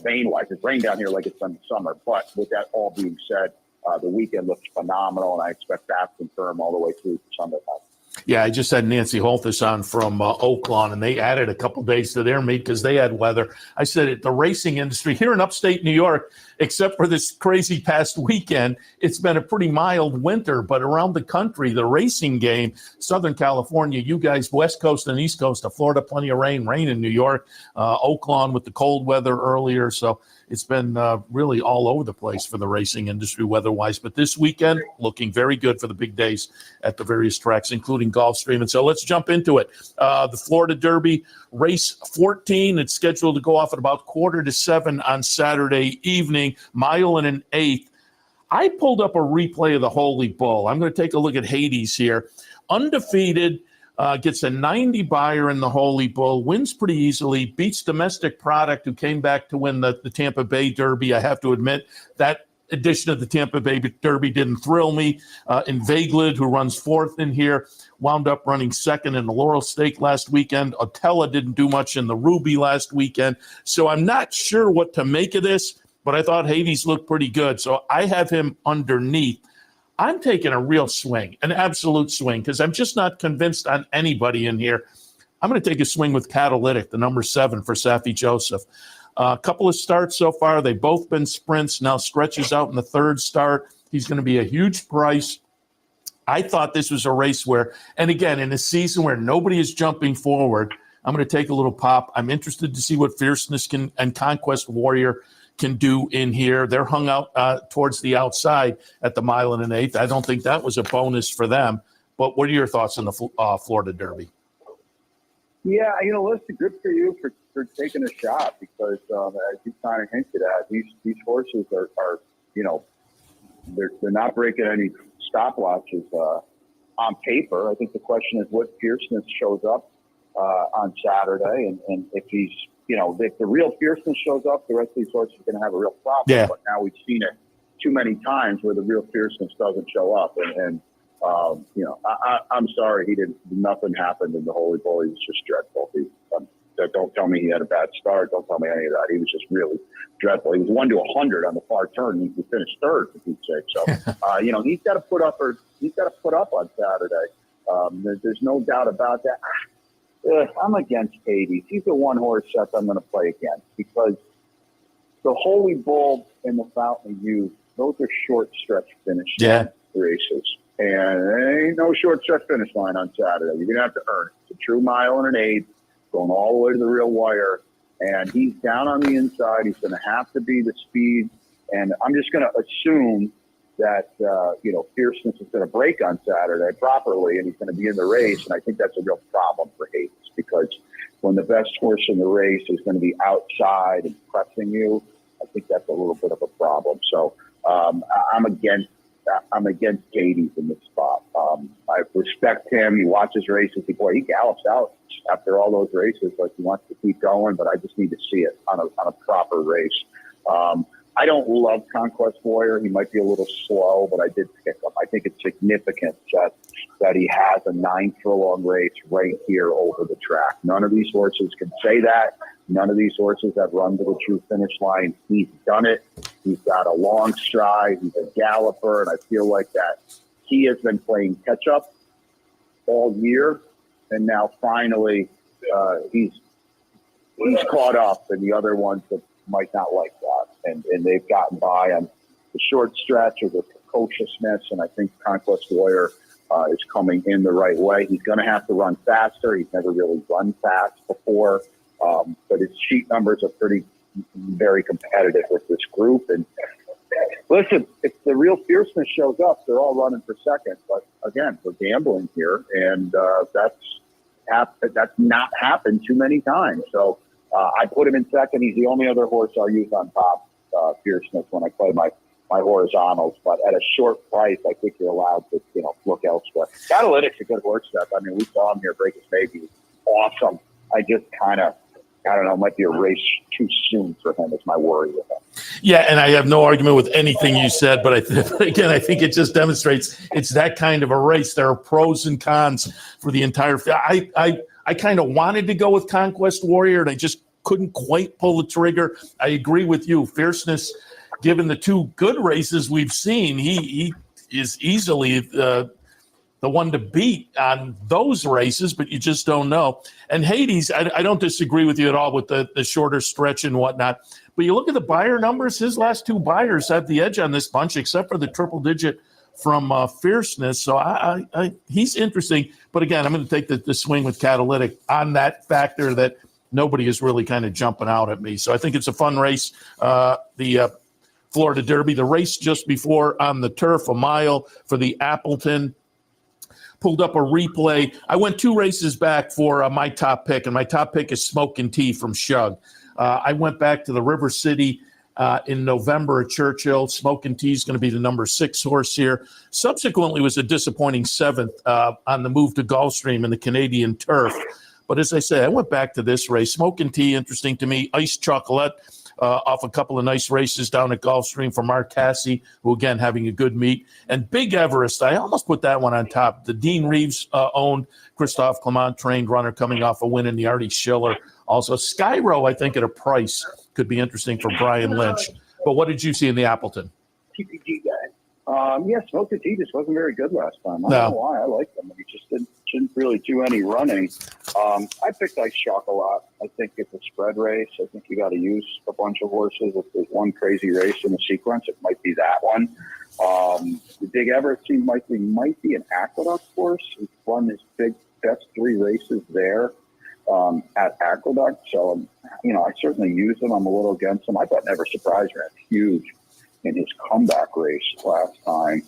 Rain-wise, it's rained down here like it's been summer. But with that all being said, the weekend looks phenomenal, and I expect fast and firm all the way through Sunday night. Yeah, I just had Nancy Holthus on from Oaklawn, and they added a couple days to their meet because they had weather. I said the racing industry here in upstate New York, except for this crazy past weekend, it's been a pretty mild winter. But around the country, the racing game, Southern California, you guys, West Coast and East Coast of Florida, plenty of rain in New York, Oaklawn with the cold weather earlier. So it's been really all over the place for the racing industry weather-wise. But this weekend, looking very good for the big days at the various tracks, including Gulfstream. And so let's jump into it. The Florida Derby, race 14. It's scheduled to go off at about 6:45 on Saturday evening, 1 1/8. I pulled up a replay of the Holy Bull. I'm going to take a look at Hades here. Undefeated. Gets a 90 buyer in the Holy Bull, wins pretty easily, beats Domestic Product, who came back to win the Tampa Bay Derby. I have to admit, that edition of the Tampa Bay Derby didn't thrill me. Inveiglet, who runs fourth in here, wound up running second in the Laurel Stake last weekend. Otella didn't do much in the Ruby last weekend. So I'm not sure what to make of this, but I thought Hades looked pretty good. So I have him underneath. I'm taking a real swing, an absolute swing, because I'm just not convinced on anybody in here. I'm going to take a swing with Catalytic, the number 7 for Safi Joseph. A couple of starts so far. They've both been sprints. Now stretches out in the third start. He's going to be a huge price. I thought this was a race where, and again, in a season where nobody is jumping forward, I'm going to take a little pop. I'm interested to see what Fierceness and Conquest Warrior can do in here. They're hung out towards the outside at the 1 1/8. I don't think that was a bonus for them. But what are your thoughts on the Florida Derby? Yeah, listen, good for you for taking a shot because, as you kind of hinted at, these horses are they're not breaking any stopwatches on paper. I think the question is what Fierceness shows up on Saturday, and if he's if the real Fierceness shows up, the rest of these horses are going to have a real problem. Yeah. But now we've seen it too many times where the real Fierceness doesn't show up. And I'm sorry, nothing happened in the Holy Bull. He was just dreadful. Don't tell me he had a bad start. Don't tell me any of that. He was just really dreadful. He was 1 to 100 on the far turn. He finished third, for Pete's sake. So, he's got to put up on Saturday. There's no doubt about that. I'm against Hades. He's the one horse that I'm going to play against because the Holy Bull and the Fountain of Youth, those are short stretch finish races. And there ain't no short stretch finish line on Saturday. You're going to have to earn it. It's a true 1 1/8, going all the way to the real wire. And he's down on the inside. He's going to have to be the speed. And I'm just going to assume that, Fierceness is going to break on Saturday properly, and he's going to be in the race. And I think that's a real problem for Hades because when the best horse in the race is going to be outside and pressing you, I think that's a little bit of a problem. So I'm against Hades in this spot. I respect him. He watches races. He gallops out after all those races like he wants to keep going, but I just need to see it on a proper race. I don't love Conquest Warrior. He might be a little slow, but I did pick him. I think it's significant that he has a 9-furlong race right here over the track. None of these horses can say that. None of these horses have run to the true finish line. He's done it. He's got a long stride. He's a galloper, and I feel like that he has been playing catch-up all year, and now finally he's caught up, and the other ones that might not like that. And they've gotten by on the short stretch or the precociousness, and I think Conquest Warrior is coming in the right way. He's going to have to run faster. He's never really run fast before, but his sheet numbers are very competitive with this group. And Listen, if the real fierceness shows up, they're all running for second. But again, we're gambling here, and that's not happened too many times. So I put him in second. He's the only other horse I'll use on top fierceness when I play my horizontals. But at a short price, I think you're allowed to look elsewhere. Catalytic's a good horse, Seth. I mean, we saw him here break his baby. Awesome. I just I don't know, might be a race too soon for him is my worry with him. Yeah, and I have no argument with anything you said, but I think it just demonstrates it's that kind of a race. There are pros and cons for the entire – I kind of wanted to go with Conquest Warrior, and I just couldn't quite pull the trigger. I agree with you. Fierceness, given the two good races we've seen, he is easily the one to beat on those races, but you just don't know. And Hades, I don't disagree with you at all with the shorter stretch and whatnot. But you look at the buyer numbers, his last two buyers have the edge on this bunch, except for the triple digit from Fierceness. So he's interesting. But again, I'm going to take the swing with Catalytic on that factor that nobody is really kind of jumping out at me. So I think it's a fun race. The Florida Derby, the race just before on the turf, a mile for the Appleton. Pulled up a replay. I went two races back for my top pick, and my top pick is Smokin' Tea from Shug. I went back to the River City in November at Churchill. Smokin' Tea is going to be the number 6 horse here. Subsequently was a disappointing 7th on the move to Gulfstream in the Canadian turf. But as I say, I went back to this race. Smokin' Tea, interesting to me. Ice Chocolate off a couple of nice races down at Gulfstream for Mark Cassie, who, again, having a good meet. And Big Everest, I almost put that one on top. The Dean Reeves owned, Christophe Clement trained runner coming off a win in the Artie Schiller. Also, Skyro, I think, at a price could be interesting for Brian Lynch. But what did you see in the Appleton? TPG guy. Smokin' Tea just wasn't very good last time. I don't know why. I liked him. He just didn't really do any running. I picked Ice Chocolate. I think it's a spread race. I think you got to use a bunch of horses. If there's one crazy race in the sequence, it might be that one. The Big Everest team might be an Aqueduct horse. He's won his best 3 races there at Aqueduct. So, I certainly use him. I'm a little against him. I thought Never Surprise ran huge in his comeback race last time.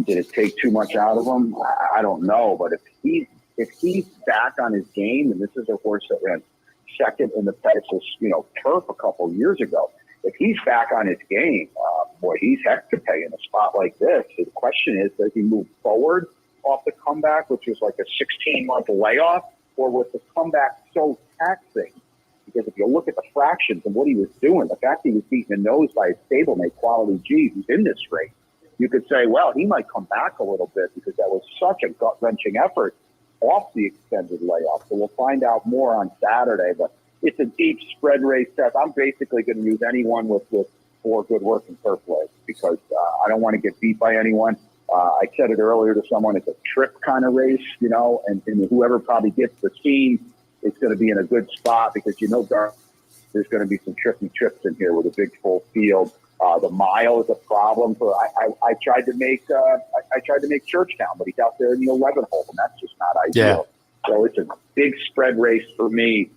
Did it take too much out of him? I don't know. But if he's back on his game, and this is a horse that ran second in the Texas, turf a couple years ago. If he's back on his game, he's heck to pay in a spot like this. So the question is, does he move forward off the comeback, which was like a 16-month layoff, or was the comeback so taxing? Because if you look at the fractions and what he was doing, the fact he was beaten in the nose by his stablemate, Quality G, who's in this race, you could say, well, he might come back a little bit because that was such a gut-wrenching effort off the extended layoff. So we'll find out more on Saturday. But it's a deep spread race, Seth. I'm basically going to use anyone with 4 good working turf legs because I don't want to get beat by anyone. I said it earlier to someone, it's a trip kind of race, and whoever probably gets the scene is going to be in a good spot because there's going to be some tricky trips in here with a big full field. The mile is a problem for. I tried to make Churchtown, but he's out there in the 11 hole, and that's just not ideal. Yeah. So it's a big spread race for me,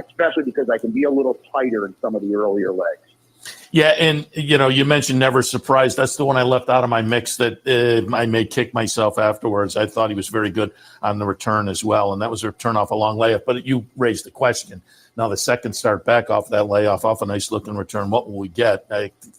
especially because I can be a little tighter in some of the earlier legs. Yeah, and you mentioned Never Surprised. That's the one I left out of my mix that I may kick myself afterwards. I thought he was very good on the return as well, and that was a return off a long layoff. But you raised the question. Now the second start back off that layoff, off a nice-looking return, what will we get?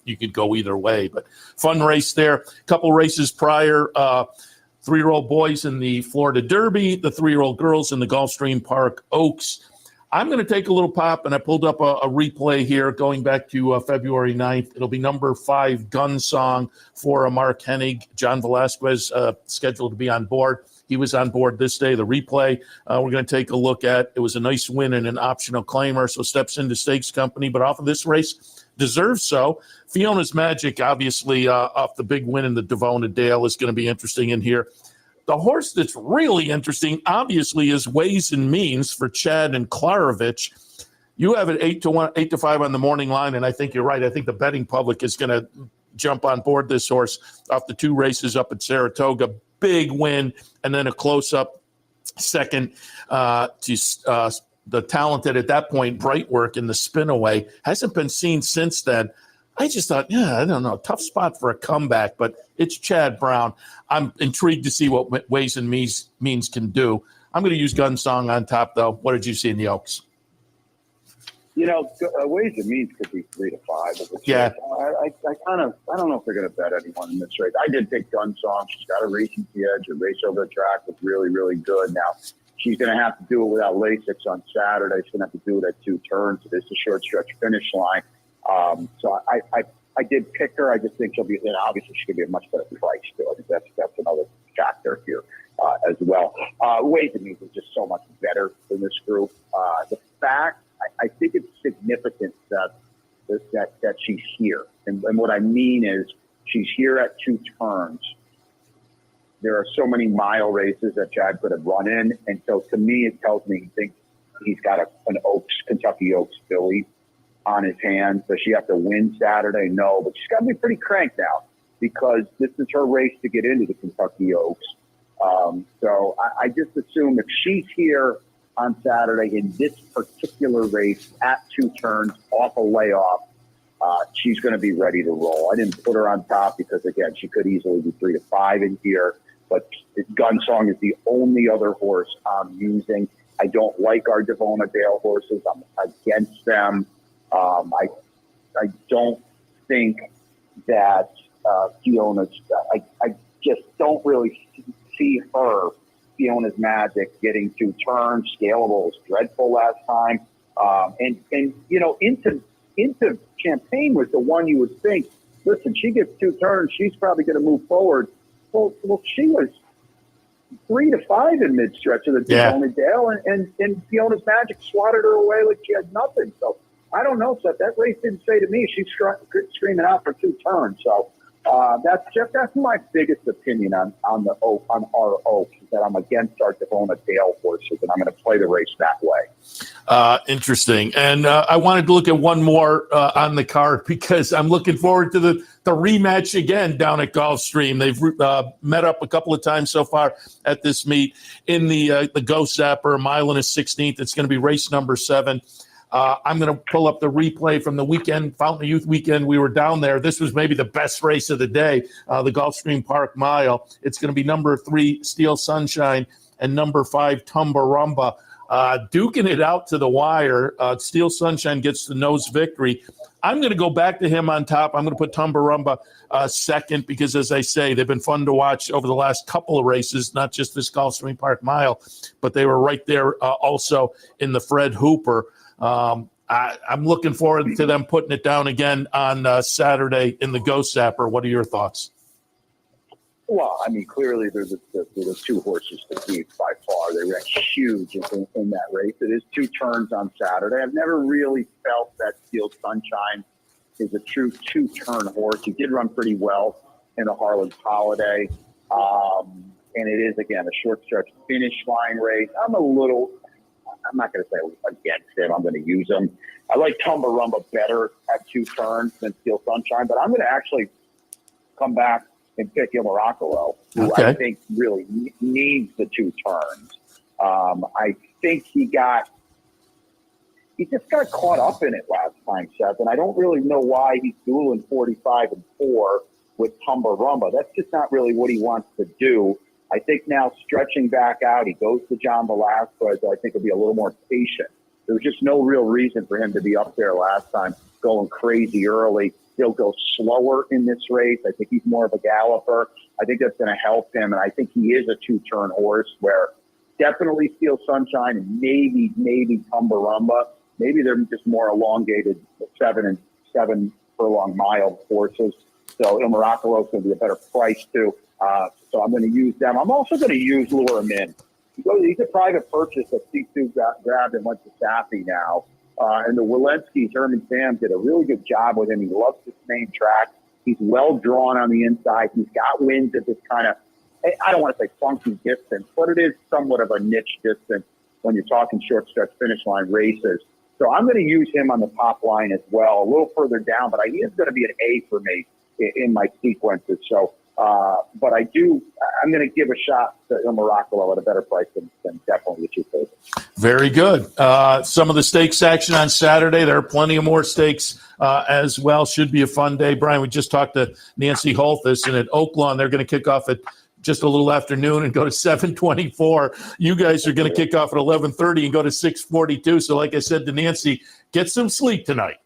You could go either way, but fun race there. A couple races prior, 3-year-old boys in the Florida Derby, the 3-year-old girls in the Gulfstream Park Oaks. I'm going to take a little pop, and I pulled up a replay here going back to February 9th. It'll be number 5, Gun Song for Mark Hennig. John Velasquez scheduled to be on board. He was on board this day. The replay we're going to take a look at. It was a nice win and an optional claimer, so steps into stakes company. But off of this race, deserves so. Fiona's Magic, obviously, off the big win in the Devona Dale is going to be interesting in here. The horse that's really interesting, obviously, is Ways and Means for Chad and Klarovich. You have it 8-5 on the morning line, and I think you're right. I think the betting public is going to jump on board this horse off the 2 races up at Saratoga. Big win, and then a close-up second to the talented, at that point, Brightwork in the spin away. Hasn't been seen since then. I just thought, yeah, I don't know, tough spot for a comeback, but it's Chad Brown. I'm intrigued to see what Ways and Means can do. I'm going to use Gunsong on top, though. What did you see in the Oaks? You know, Ways and Means could be 3 to 5. Yeah. I don't know if they're going to bet anyone in this race. I did pick Gunsong. She's got a recency edge. Her race over the track was really, really good. Now, she's going to have to do it without Lasix on Saturday. She's going to have to do it at 2 turns. It is a short stretch finish line. So I did pick her. I just think she'll be, and obviously she could be a much better price too. I think that's another factor here as well. Ways and Means is just so much better than this group. The fact, I think it's significant that she's here. And what I mean is she's here at 2 turns. There are so many mile races that Chad could have run in. And so to me, it tells me he thinks he's got an Kentucky Oaks filly on his hands. Does she have to win Saturday? No, but she's got to be pretty cranked out because this is her race to get into the Kentucky Oaks. So I just assume if she's here on Saturday in this particular race at 2 turns off a layoff, she's going to be ready to roll. I didn't put her on top because, again, she could easily be 3 to 5 in here, but Gunsong is the only other horse I'm using. I don't like our Devona Dale horses. I'm against them. I don't think that Fiona's – I just don't really see her, Fiona's Magic, getting 2 turns. Scalable was dreadful last time. And you know, into Champagne was the one you would think, listen, she gets 2 turns, she's probably going to move forward. Well, she was 3 to 5 in mid-stretch of the Devona Dale, and Fiona's Magic swatted her away like she had nothing. So I don't know, Seth. That race didn't say to me she's screaming out for 2 turns. So that's my biggest opinion on our Oaks, is that I'm against our Devona Dale horses, and I'm going to play the race that way. Interesting. And I wanted to look at one more on the card because I'm looking forward to the rematch again down at Gulfstream. They've met up a couple of times so far at this meet in the Go Zapper, 1 1/16. It's going to be race number 7. I'm going to pull up the replay from the weekend, Fountain of Youth weekend. We were down there. This was maybe the best race of the day, the Gulfstream Park Mile. It's going to be number 3, Steel Sunshine, and number 5, Tumbarumba. Duking it out to the wire. Steel Sunshine gets the nose victory. I'm going to go back to him on top. I'm going to put Tumbarumba second because, as I say, they've been fun to watch over the last couple of races, not just this Gulfstream Park Mile, but they were right there also in the Fred Hooper. I'm looking forward to them putting it down again on Saturday in the Ghost Zapper. What are your thoughts? Well, I mean, clearly they're the 2 horses to beat by far. They ran huge in that race. It is 2 turns on Saturday. I've never really felt that Steel Sunshine is a true 2-turn horse. He did run pretty well in the Harlan's Holiday. And it is, again, a short stretch finish line race. I'm not going to say against him. I'm going to use him. I like Tumbarumba better at 2 turns than Steel Sunshine, but I'm going to actually come back and pick Ilmaracolo, who I think really needs the 2 turns. I think he just got caught up in it last time, Seth, and I don't really know why he's dueling 45-4 with Tumbarumba. That's just not really what he wants to do. I think now stretching back out, he goes to John Velasquez, so I think he'll be a little more patient. There was just no real reason for him to be up there last time, going crazy early. He'll go slower in this race. I think he's more of a galloper. I think that's going to help him, and I think he is a 2-turn horse where definitely Steel Sunshine and maybe Tumbarumba. Maybe they're just more elongated 7 furlong mile horses. So Ilmaracolo is going to be a better price too. So I'm going to use them. I'm also going to use Lure Him In. He's a private purchase that C2 grabbed and went to Saffy now. And the Walensky's, Herman Sam, did a really good job with him. He loves this main track. He's well drawn on the inside. He's got wins at this kind of, I don't want to say funky distance, but it is somewhat of a niche distance when you're talking short stretch finish line races. So I'm going to use him on the top line as well, a little further down, but he is going to be an A for me in my sequences. So, but I'm going to give a shot to Ilmaracolo at a better price than definitely the 2 favorites. Very good. Some of the stakes action on Saturday. There are plenty of more stakes as well. Should be a fun day. Brian, we just talked to Nancy Holthus, and at Oaklawn, they're going to kick off at just a little after noon and go to 7:24. You guys are going to kick off at 11:30 and go to 6:42. So like I said to Nancy, get some sleep tonight.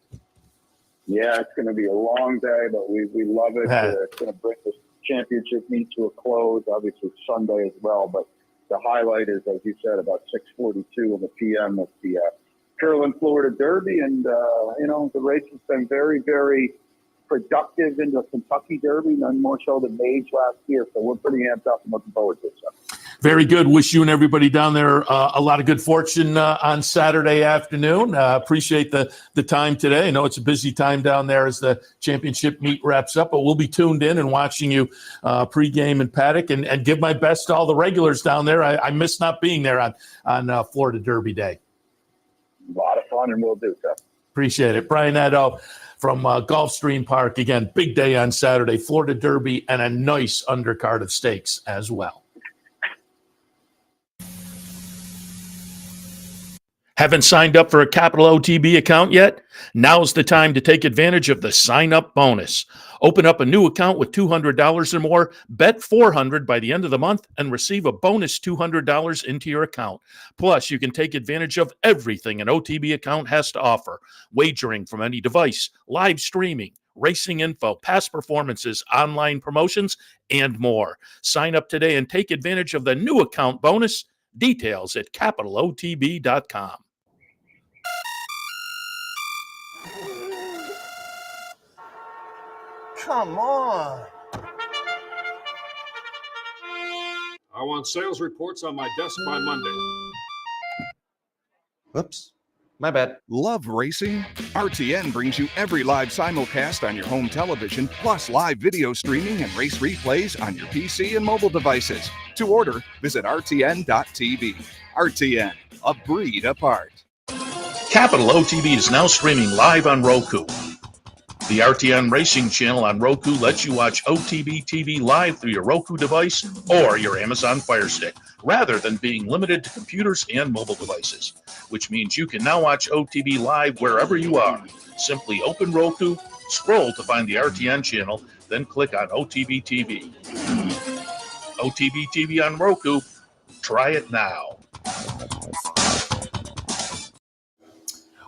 Yeah, it's going to be a long day, but we love it. It's going to bring this championship meet to a close. Obviously Sunday as well, but the highlight is, as you said, about 6:42 in the PM with the Curlin Florida Derby. And, the race has been very, very productive in the Kentucky Derby, none more so than Mage last year. So we're pretty amped up and looking forward to it. Very good. Wish you and everybody down there a lot of good fortune on Saturday afternoon. Appreciate the time today. I know it's a busy time down there as the championship meet wraps up, but we'll be tuned in and watching you pregame and paddock, and give my best to all the regulars down there. I miss not being there on Florida Derby Day. A lot of fun, and we'll do so. Appreciate it. Brian Nadeau from Gulfstream Park. Again, big day on Saturday, Florida Derby, and a nice undercard of stakes as well. Haven't signed up for a Capital OTB account yet? Now's the time to take advantage of the sign-up bonus. Open up a new account with $200 or more, bet $400 by the end of the month, and receive a bonus $200 into your account. Plus, you can take advantage of everything an OTB account has to offer: wagering from any device, live streaming, racing info, past performances, online promotions, and more. Sign up today and take advantage of the new account bonus. Details at capitalotb.com. Come on. I want sales reports on my desk by Monday. Whoops. My bad. Love racing? RTN brings you every live simulcast on your home television, plus live video streaming and race replays on your PC and mobile devices. To order, visit rtn.tv. RTN, a breed apart. Capital OTB is now streaming live on Roku. The RTN Racing channel on Roku lets you watch OTB TV live through your Roku device or your Amazon Fire Stick, rather than being limited to computers and mobile devices, which means you can now watch OTB live wherever you are. Simply open Roku, scroll to find the RTN channel, then click on OTB TV. OTB TV on Roku. Try it now.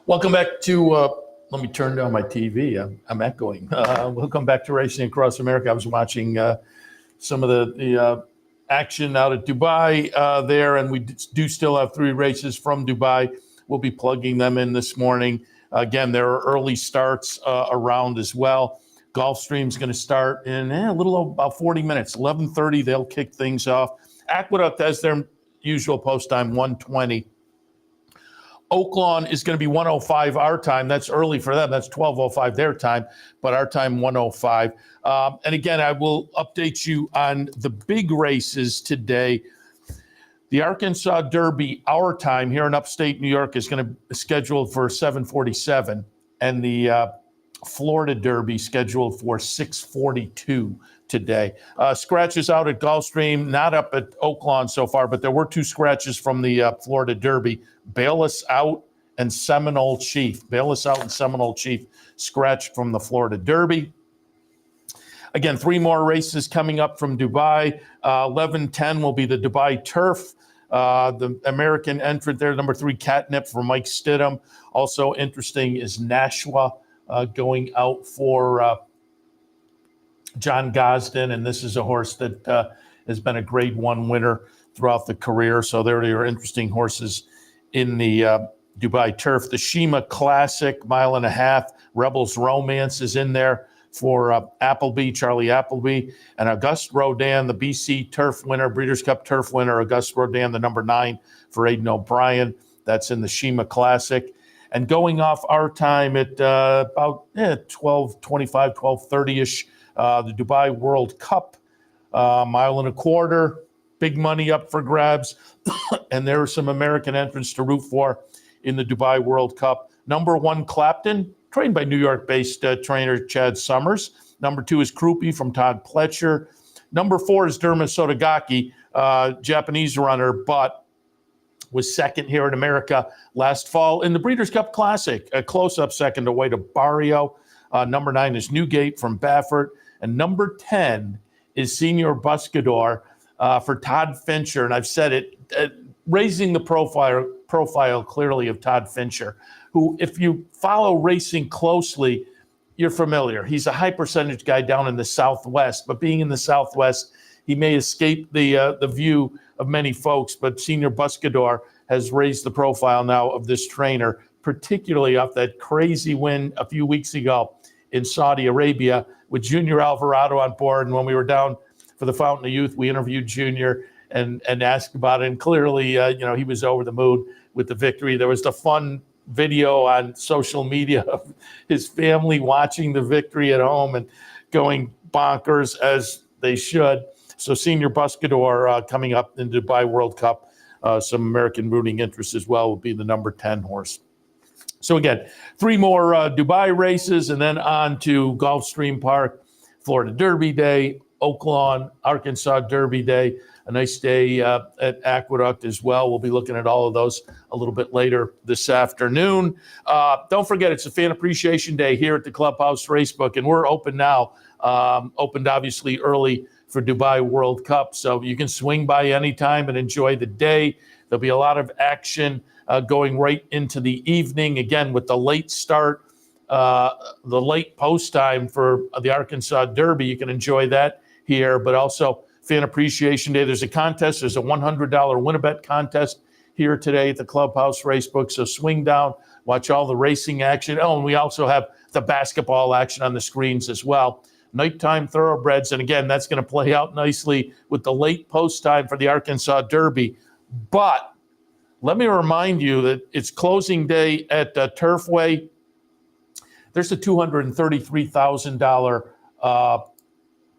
Welcome back to... let me turn down my TV. I'm echoing. Welcome back to Racing Across America. I was watching some of the action out at Dubai there, and we do still have 3 races from Dubai. We'll be plugging them in this morning. Again, there are early starts around as well. Gulfstream's going to start in a little about 40 minutes. 11:30, they'll kick things off. Aqueduct has their usual post time, 1:20. Oaklawn is going to be 1:05 our time. That's early for them. That's 12:05 their time, but our time 1:05. And again, I will update you on the big races today. The Arkansas Derby, our time here in upstate New York, is going to be scheduled for 7:47, and the Florida Derby scheduled for 6:42 today. Scratches out at Gulfstream, not up at Oaklawn so far, but there were 2 scratches from the Florida Derby. Bayless out and Seminole Chief. Bayless out and Seminole Chief scratched from the Florida Derby. Again, 3 more races coming up from Dubai. 11:10 will be the Dubai Turf. The American entrant there, number 3, Catnip for Mike Stidham. Also interesting is Nashua going out for John Gosden, and this is a horse that has been a Grade 1 winner throughout the career. So there are interesting horses in the Dubai Turf. The Shima Classic, 1.5 miles. Rebels Romance is in there for Charlie Appleby. And Auguste Rodin, the BC Turf winner, Breeders' Cup Turf winner, Auguste Rodin, the number 9 for Aidan O'Brien. That's in the Shima Classic. And going off our time at about 12:25, 12:30-ish, the Dubai World Cup, 1.25 miles, big money up for grabs. And there are some American entrants to root for in the Dubai World Cup. Number 1, Clapton, trained by New York-based trainer Chad Summers. Number 2 is Krupi from Todd Pletcher. Number 4 is Derma Sotogaki, Japanese runner, but was second here in America last fall in the Breeders' Cup Classic. A close-up second away to Barrio. Number 9 is Newgate from Baffert. And number 10 is Senior Buscador for Todd Fincher. And I've said it, raising the profile clearly of Todd Fincher, who, if you follow racing closely, you're familiar. He's a high percentage guy down in the Southwest, but being in the Southwest, he may escape the view of many folks, but Senior Buscador has raised the profile now of this trainer, particularly off that crazy win a few weeks ago in Saudi Arabia with Junior Alvarado on board. And when we were down for the Fountain of Youth, we interviewed Junior and asked about it. And clearly, he was over the moon with the victory. There was the fun video on social media of his family watching the victory at home and going bonkers, as they should. So Senior Buscador coming up in the Dubai World Cup. Some American rooting interest as well will be the number 10 horse. So again, 3 more Dubai races and then on to Gulfstream Park, Florida Derby Day, Oaklawn, Arkansas Derby Day, a nice day at Aqueduct as well. We'll be looking at all of those a little bit later this afternoon. Don't forget, it's a Fan Appreciation Day here at the Clubhouse Racebook, and we're open now, opened obviously early for Dubai World Cup. So you can swing by anytime and enjoy the day. There'll be a lot of action going right into the evening, again, with the late start, the late post time for the Arkansas Derby. You can enjoy that here, but also Fan Appreciation Day. There's a contest. There's a $100 win-a-bet contest here today at the Clubhouse Racebook. So swing down, watch all the racing action. Oh, and we also have the basketball action on the screens as well. Nighttime thoroughbreds. And again, that's going to play out nicely with the late post time for the Arkansas Derby. But let me remind you that it's closing day at Turfway. There's a $233,000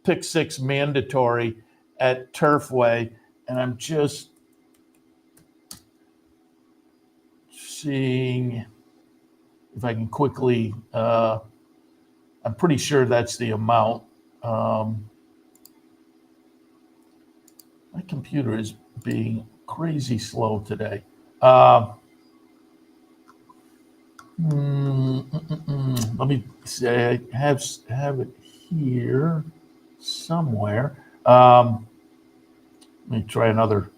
pick 6 mandatory at Turfway. And I'm just seeing if I can quickly, I'm pretty sure that's the amount. My computer is being crazy slow today. Let me say, I have it here somewhere. Let me try another.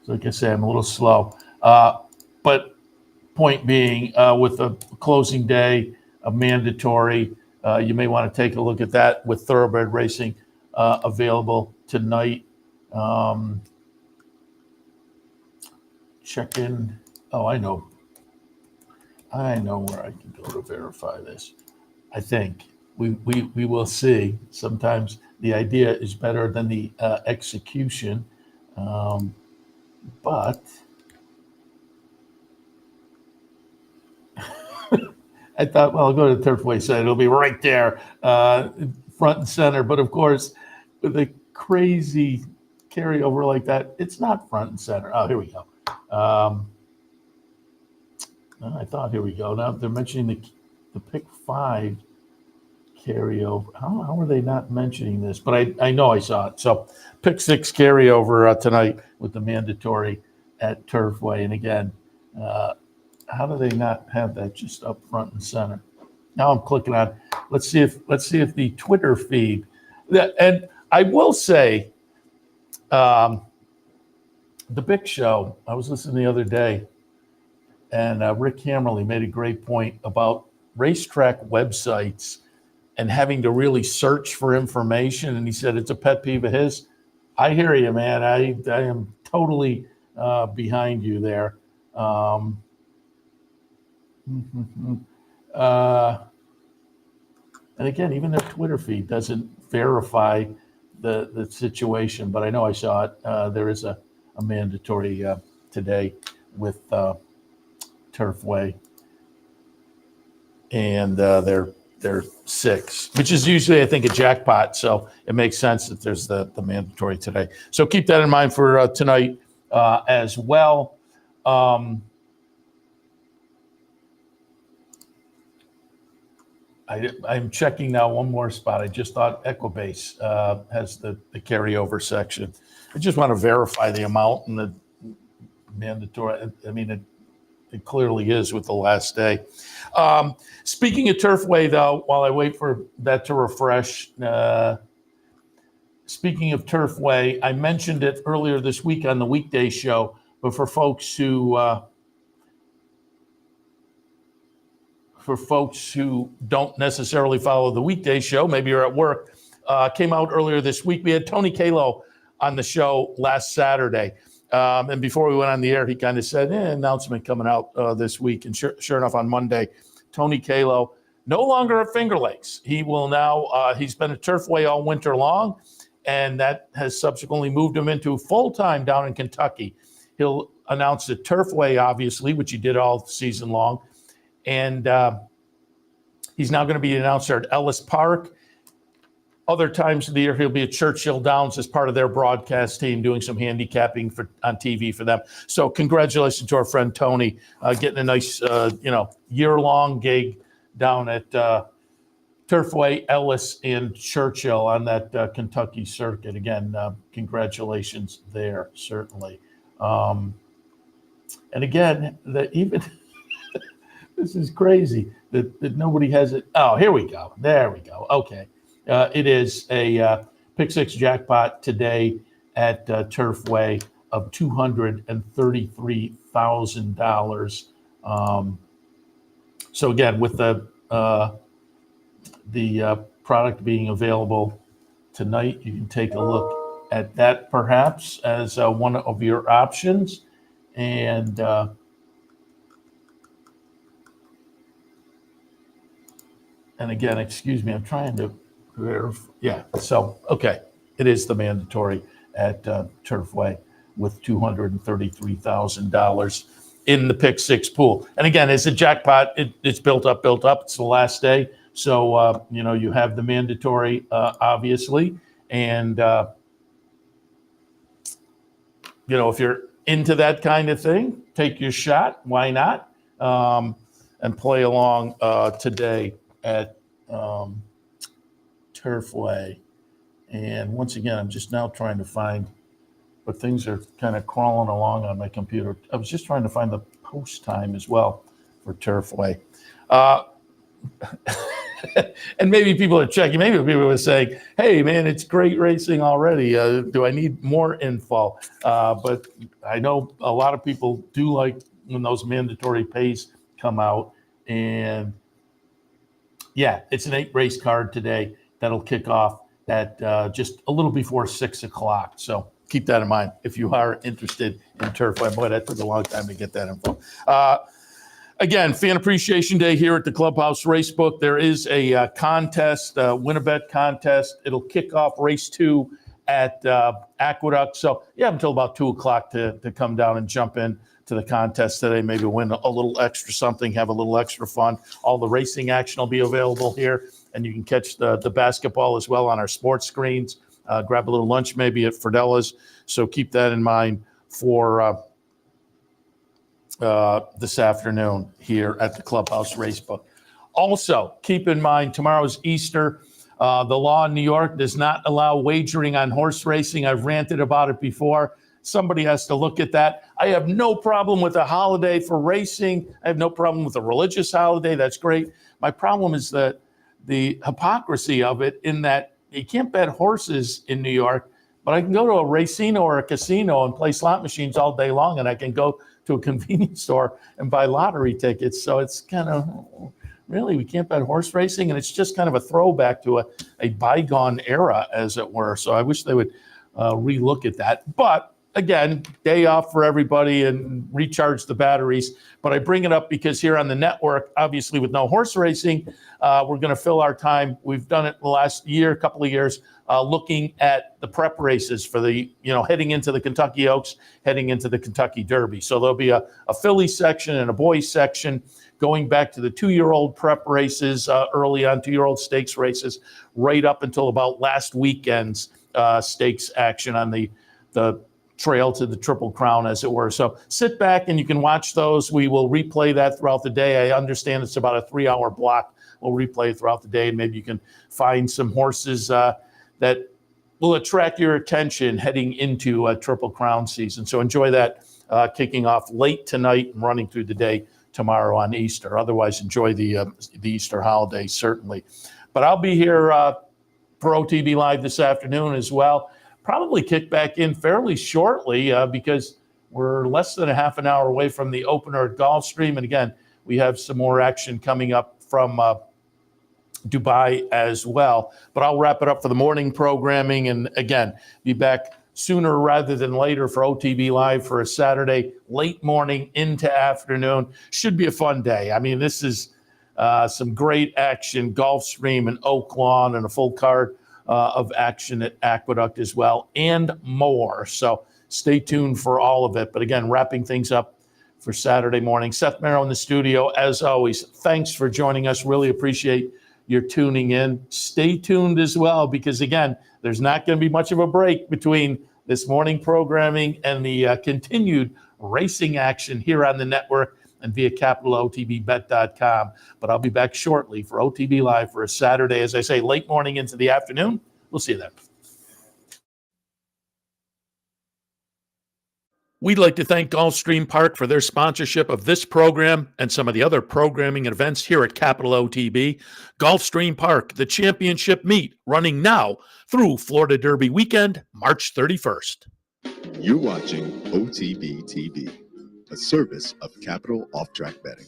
So like I say, I'm a little slow. But point being, with the closing day, a mandatory, you may want to take a look at that with thoroughbred racing available tonight. Check in. Oh, I know where I can go to verify this. I think we will see. Sometimes the idea is better than the execution, but I thought, well, I'll go to the Turfway site. It'll be right there, front and center. But of course, with a crazy carryover like that, it's not front and center. Oh, here we go. I thought, here we go. Now they're mentioning the pick 5 carryover. How are they not mentioning this? But I know I saw it. So pick 6 carryover tonight with the mandatory at Turfway. And again, how do they not have that just up front and center? Now I'm clicking on. Let's see if the Twitter feed. And I will say, the Big Show. I was listening the other day, and Rick Hammerly made a great point about racetrack websites and having to really search for information. And he said it's a pet peeve of his. I hear you, man. I am totally behind you there. And again, even their Twitter feed doesn't verify the situation, but I know I saw it. There is a mandatory today with Turfway, and they're 6, which is usually, I think, a jackpot. So it makes sense that there's the mandatory today. So keep that in mind for tonight as well. I'm checking now one more spot. I just thought Equibase has the carryover section. I just want to verify the amount and the mandatory. I mean, it clearly is with the last day. Speaking of Turfway, though, while I wait for that to refresh, speaking of Turfway, I mentioned it earlier this week on the weekday show, but for folks who don't necessarily follow the weekday show, maybe you're at work, came out earlier this week. We had Tony Kalo on the show last Saturday. And before we went on the air, he kind of said, announcement coming out this week. And sure enough, on Monday, Tony Kalo, no longer at Finger Lakes. He will now, he's been at Turfway all winter long, and that has subsequently moved him into full-time down in Kentucky. He'll announce at Turfway, obviously, which he did all season long. And he's now going to be an announcer at Ellis Park. Other times of the year, he'll be at Churchill Downs as part of their broadcast team, doing some handicapping on TV for them. So congratulations to our friend Tony, getting a nice, year-long gig down at Turfway, Ellis, and Churchill on that Kentucky circuit. Again, congratulations there, certainly. And again, this is crazy that nobody has it. Oh, here we go. There we go. Okay. It is a Pick Six jackpot today at Turfway of $233,000. So again, with the product being available tonight, you can take a look at that perhaps as one of your options. And again, excuse me, I'm trying to. Yeah, so, okay, it is the mandatory at Turfway with $233,000 in the Pick Six pool. And again, it's a jackpot. It's built up. It's the last day. So, you have the mandatory, obviously. And, if you're into that kind of thing, take your shot. Why not? And play along today at Turfway. And once again, I'm just now trying to find, but things are kind of crawling along on my computer. I was just trying to find the post time as well for Turfway. And maybe people are checking. Maybe people are saying, hey, man, it's great racing already. Do I need more info? But I know a lot of people do like when those mandatory pays come out. And yeah, it's an 8-race card today. That'll kick off at just a little before 6 o'clock. So keep that in mind if you are interested in Turfway. Boy, that took a long time to get that info. Again, Fan Appreciation Day here at the Clubhouse Racebook. There is a contest, Win-A-Bet contest. It'll kick off race 2 at Aqueduct. So you have until about 2 o'clock to come down and jump in to the contest today, maybe win a little extra something, have a little extra fun. All the racing action will be available here, and you can catch the basketball as well on our sports screens. Grab a little lunch maybe at Frdella's. So keep that in mind for this afternoon here at the Clubhouse Racebook. Also, keep in mind, tomorrow's Easter. The law in New York does not allow wagering on horse racing. I've ranted about it before. Somebody has to look at that. I have no problem with a holiday for racing. I have no problem with a religious holiday. That's great. My problem is that the hypocrisy of it, in that you can't bet horses in New York, but I can go to a racino or a casino and play slot machines all day long, and I can go to a convenience store and buy lottery tickets. So it's kind of, really, we can't bet horse racing? And it's just kind of a throwback to a bygone era, as it were. So I wish they would relook at that. But again, day off for everybody and recharge the batteries. But I bring it up because here on the network, obviously with no horse racing, we're going to fill our time. We've done it the last year, couple of years, looking at the prep races for the, heading into the Kentucky Oaks, heading into the Kentucky Derby. So there'll be a filly section and a boys section going back to the 2-year-old prep races early on, 2-year-old stakes races, right up until about last weekend's stakes action on the trail to the Triple Crown, as it were. So sit back and you can watch those. We will replay that throughout the day. I understand it's about a 3-hour block. We'll replay it throughout the day, and maybe you can find some horses that will attract your attention heading into a Triple Crown season. So enjoy that kicking off late tonight and running through the day tomorrow on Easter. Otherwise, enjoy the Easter holiday, certainly. But I'll be here for OTB Live this afternoon as well. Probably kick back in fairly shortly because we're less than a half an hour away from the opener at Gulfstream. And again, we have some more action coming up from Dubai as well. But I'll wrap it up for the morning programming and, again, be back sooner rather than later for OTB Live for a Saturday late morning into afternoon. Should be a fun day. I mean, this is some great action, Gulfstream and Oaklawn, and a full card of action at Aqueduct as well, and more. So stay tuned for all of it. But again, wrapping things up for Saturday morning. Seth Merrow in the studio, as always. Thanks for joining us. Really appreciate your tuning in. Stay tuned as well, because again, there's not going to be much of a break between this morning programming and the continued racing action here on the network and via capitalotbbet.com. But I'll be back shortly for OTB Live for a Saturday, as I say, late morning into the afternoon. We'll see you then. We'd like to thank Gulfstream Park for their sponsorship of this program and some of the other programming and events here at Capital OTB. Gulfstream Park, the championship meet, running now through Florida Derby weekend, March 31st. You're watching OTB TV, a service of Capital Off Track Betting.